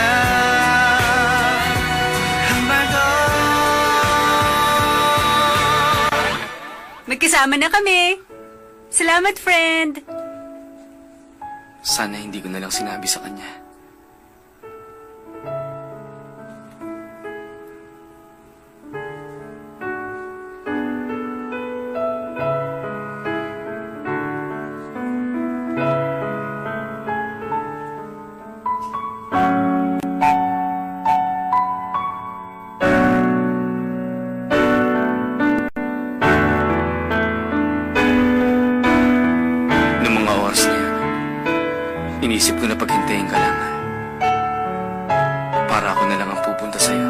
한 발 더 Magkasama na kami. Salamat, friend. Sana hindi ko na lang sinabi sa kanya. Noong mga oras na yan, inisip ko na paghintayin ka lang. Para ako na lang ang pupunta sa'yo.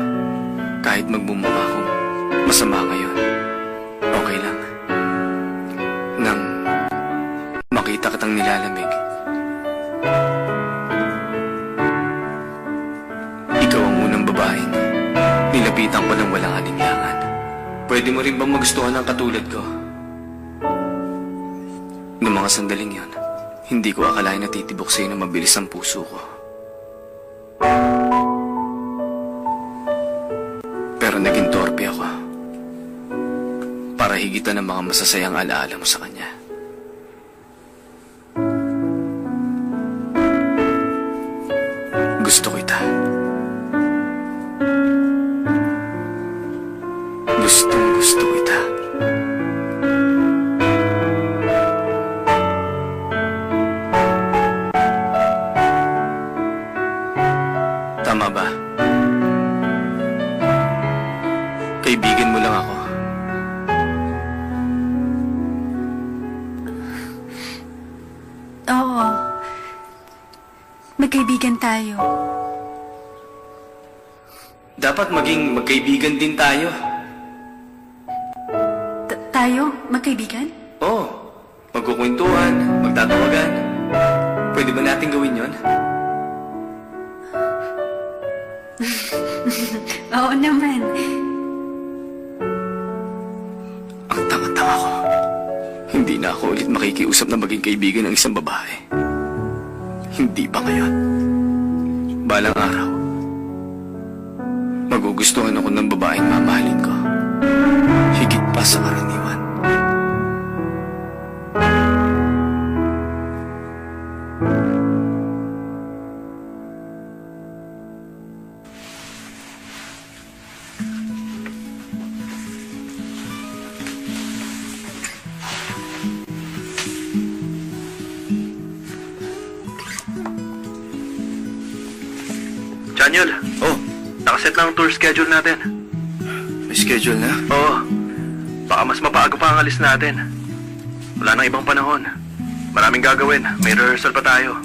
Kahit magmumukha akong masama ngayon, okay lang. Nang makita kitang nilalamig, ikaw ang unang babaeng nilapitan ko ng walang alinlangan. Pwede mo rin bang magustuhan ng katulad ko? Noong mga sandaling yon, hindi ko akalain na titibok sa'yo na mabilis ang puso ko. Pero naging torpe ako. Para higitan ng mga masasayang alaala mo sa kanya. Gusto kita. Gustong gusto kita. Tama ba? Kaibigan mo lang ako. Oo. Magkaibigan tayo. Dapat maging magkaibigan din tayo. Tayo? Magkaibigan? Oo. Magkukwentuhan, magtatawagan. Pwede ba natin gawin yon? Oo naman. Ang tanga-tanga ko. Hindi na ako ulit makikiusap na maging kaibigan ng isang babae. Hindi pa ngayon. Balang araw, magugustuhan ako ng babaeng mamahalin ko. Higit pa sa karaniwan. Daniel, nakaset na ang tour schedule natin. May schedule na? Oo. Baka mas mapaaga pa ang alis natin. Wala nang ibang panahon. Maraming gagawin. May rehearsal pa tayo.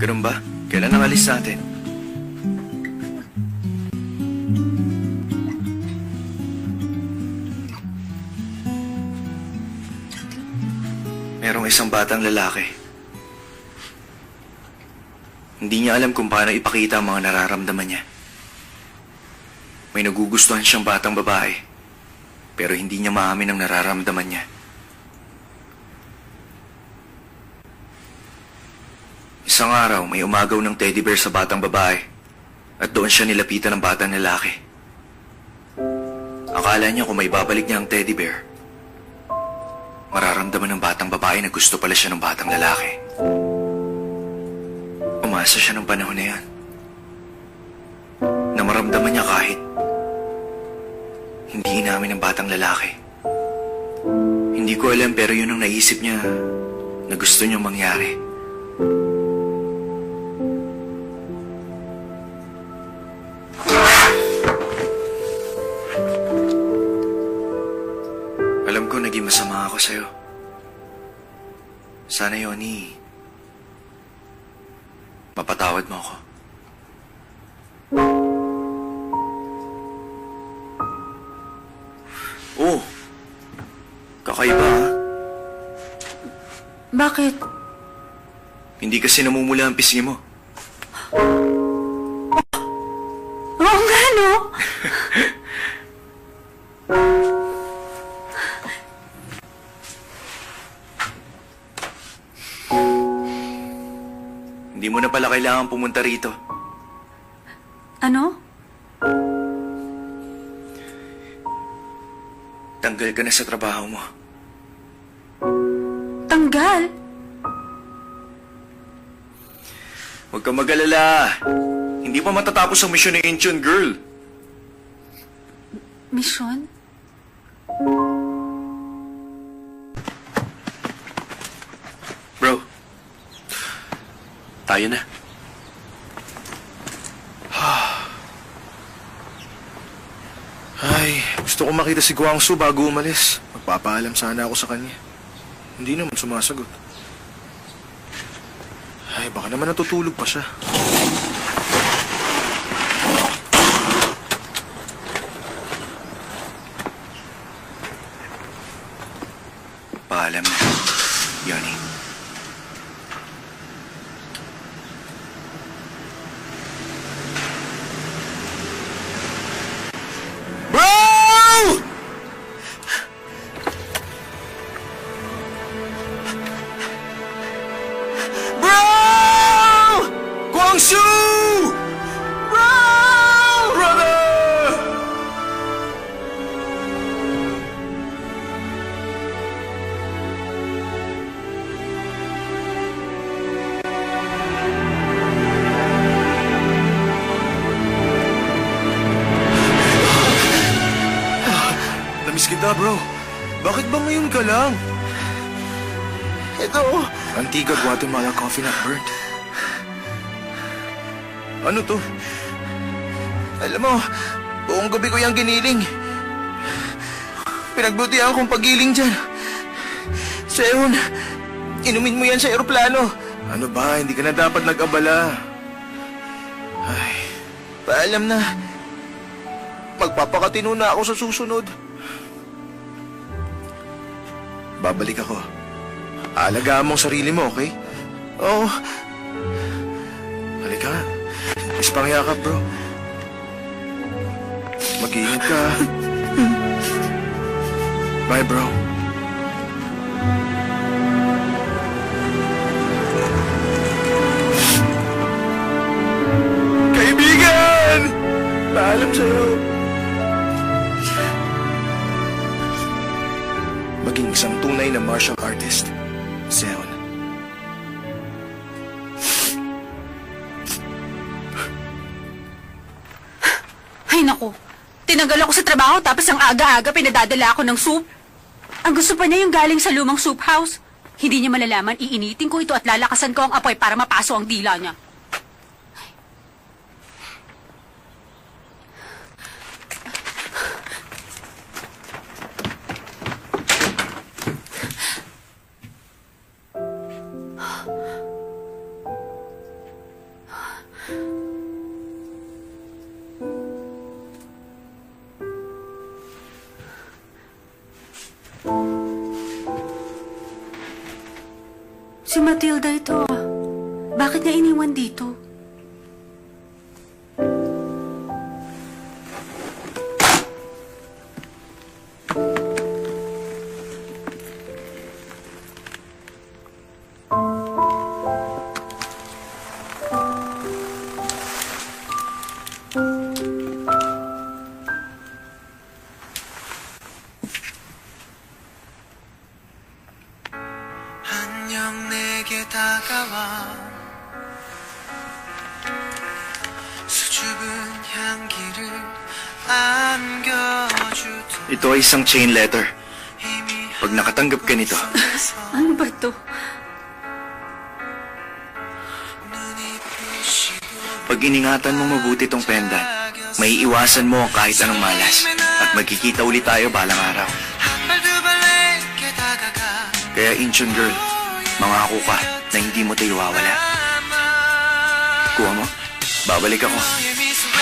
Ganun ba? Kailan ang alis natin? Merong isang batang lalaki. Hindi niya alam kung paano ipakita ang mga nararamdaman niya. May nagugustuhan siyang batang babae, pero hindi niya maamin ang nararamdaman niya. Isang araw, may umagaw ng teddy bear sa batang babae at doon siya nilapitan ng batang lalaki. Akala niya kung may babalik niya ang teddy bear, mararamdaman ng batang babae na gusto pala siya ng batang lalaki. Umasa siya ng panahon na yan, na maramdaman niya kahit hindi inamin ng batang lalaki. Hindi ko alam pero yun ang naisip niya na gusto niyang mangyari. Alam ko naging masama ako sa'yo. Sana, Yoni, mapatawad mo ako. Oh, kakaiba ha? Bakit? Hindi kasi namumula ang pisngi mo. Oo nga, no? Hindi mo na pala kailangan pumunta rito. Ano? Tanggal ka na sa trabaho mo. Tanggal? Huwag kang mag-alala. Hindi pa matatapos ang misyon ng Incheon Girl. Mission? Bro, tayo na. Ay, gusto ko makita si Guangsu bago umalis. Magpapaalam sana ako sa kanya. Hindi naman sumasagot. Ay, baka naman natutulog pa siya. Paalam na, Yoni. Guangsu! Brother! Namiss kita, bro. Bakit ba ngayon ka lang? Ito, Antigua Guatemala coffee nut burnt. Ano to? Alam mo, buong gabi ko yung giniling. Pinagbutihan kong pagiling dyan. Seon, inumin mo yan sa eroplano. Ano ba? Hindi ka na dapat nag-abala. Ay, paalam na. Magpapakatino na ako sa susunod. Babalik ako. Aalagaan mo ang sarili mo, okay? Oo. Halika nga. Ispangyakap, bro. Mag-iingat ka. Bye, bro. Kaibigan! Paalam sa'yo. Maging isang tunay na martial artist, Seon. Ay, naku. Tinanggal ako sa trabaho tapos ang aga-aga pinadadala ako ng soup. Ang gusto pa niya yung galing sa lumang soup house. Hindi niya malalaman, iinitin ko ito at lalakasan ko ang apoy para mapaso ang dila niya. Si Matilda ito ah. Bakit niya iniwan dito? 다가와 수줍은 향기를 안겨주던 Ito ay isang chain letter. Pag nakatanggap ka nito, Ano ba to? pag iningatan mo mabuti tong pendant, may iwasan mo ang kahit anong malas. At magkikita ulit tayo balang araw. 한발두발 내게 다가가 Kaya Incheon girl, mangako ka na hindi mo tayo iwawala. Kuha mo, babalik ako. 너의 미소에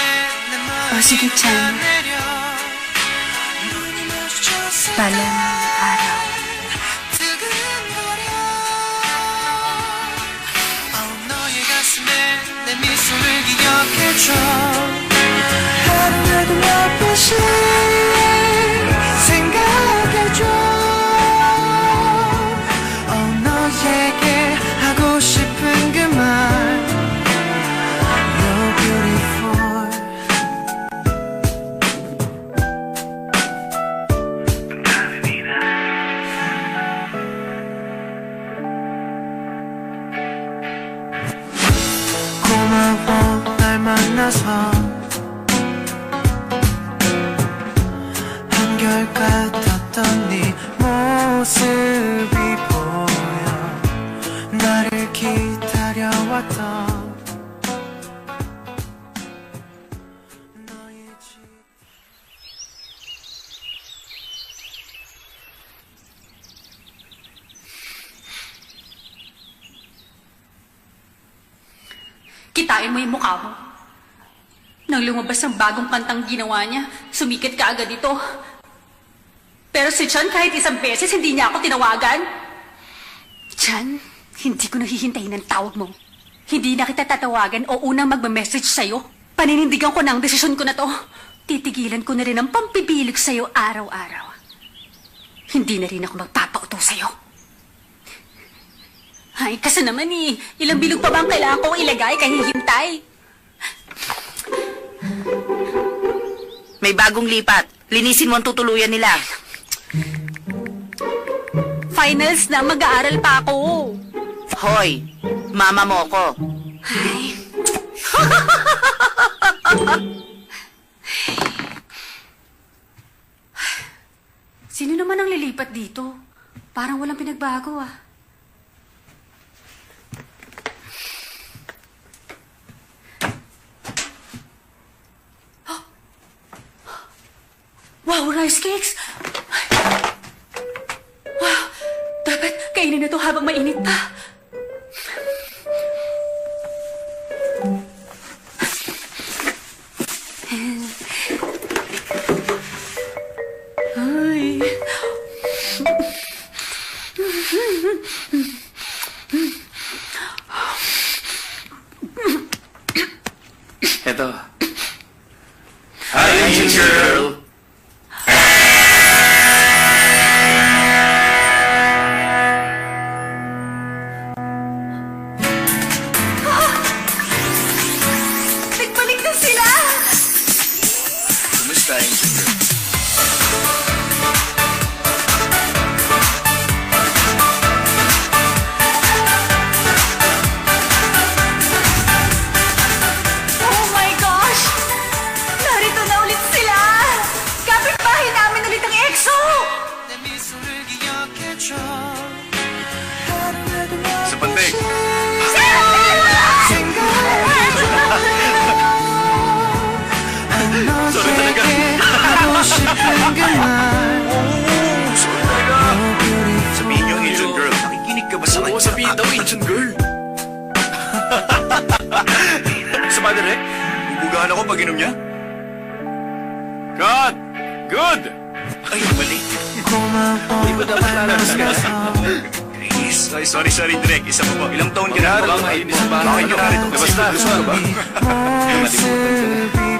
내 마음이 sige, Chan. 내려 눈이 마주쳤을 Balang araw. 두근거려 너의 가슴에 내 미소를 기억해줘 하루라도 몇 번씩 생각해줘 너에게 하고 싶은 그 말 You're beautiful 고마워 날 만나서 한결같았던 네 모습이 보여 나를 기다려왔던 너의 집 Kitain mo yung mukha mo. Nang lumabas ang bagong kantang ginawa niya, sumikat ka agad ito. Pero si Chan kahit isang beses hindi niya ako tinawagan. Chan, hindi ko nahihintayin ang tawag mo. Hindi na kita tatawagan o unang magmamessage sa'yo. Paninindigan ko na ang desisyon ko na to. Titigilan ko na rin ang pampipilig sa'yo araw-araw. Hindi na rin ako magpapauto sa'yo. Ay, kasi naman ilang bilog pa ba ang kailangan kong ilagay kahihintay? May bagong lipat. Linisin mo ang tutuluyan nila. Finals na, mag-aaral pa ako. Hoy, mama mo ko. Ay. Sino naman ang lilipat dito? Parang walang pinagbago ah. Wow, rice cakes! Wow, dapat kainin na to habang mainit pa. Ay. Eto. Hi, Incheon girl! Nagbalik na sila! Kumusta, Incheon girl? Oh my gosh! Narito na ulit sila! Kapitbahay namin ulit ang EXO! 내 미소를 기억해줘 하루라도 몇 Sa pandig. 너에게 하고 싶은 그말 Sorry talaga. Sabihin niyo, Incheon girl, nakikinig ka ba sa kanya? Oo, sabihin daw, Incheon girl! Sa mother, bubugahan ako pag inom niya? Cut! Good! Ay, mali. 고마워 Iba dapat lalabas ka. Chris, ay, sorry, Drek. Isa pa po. Ilang taon ka na? Baka mainis sa bahay. Bakit ka narito? Labas na, gusto ka ba? 모습이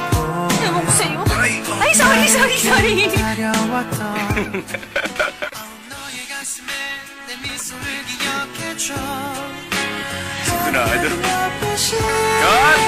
Ewan ko sa'yo. Ay, Ay, sorry! 보여왔던 너의 가슴에 내 미소를 기억해줘 Sintonado. 몇 번씩 Cut!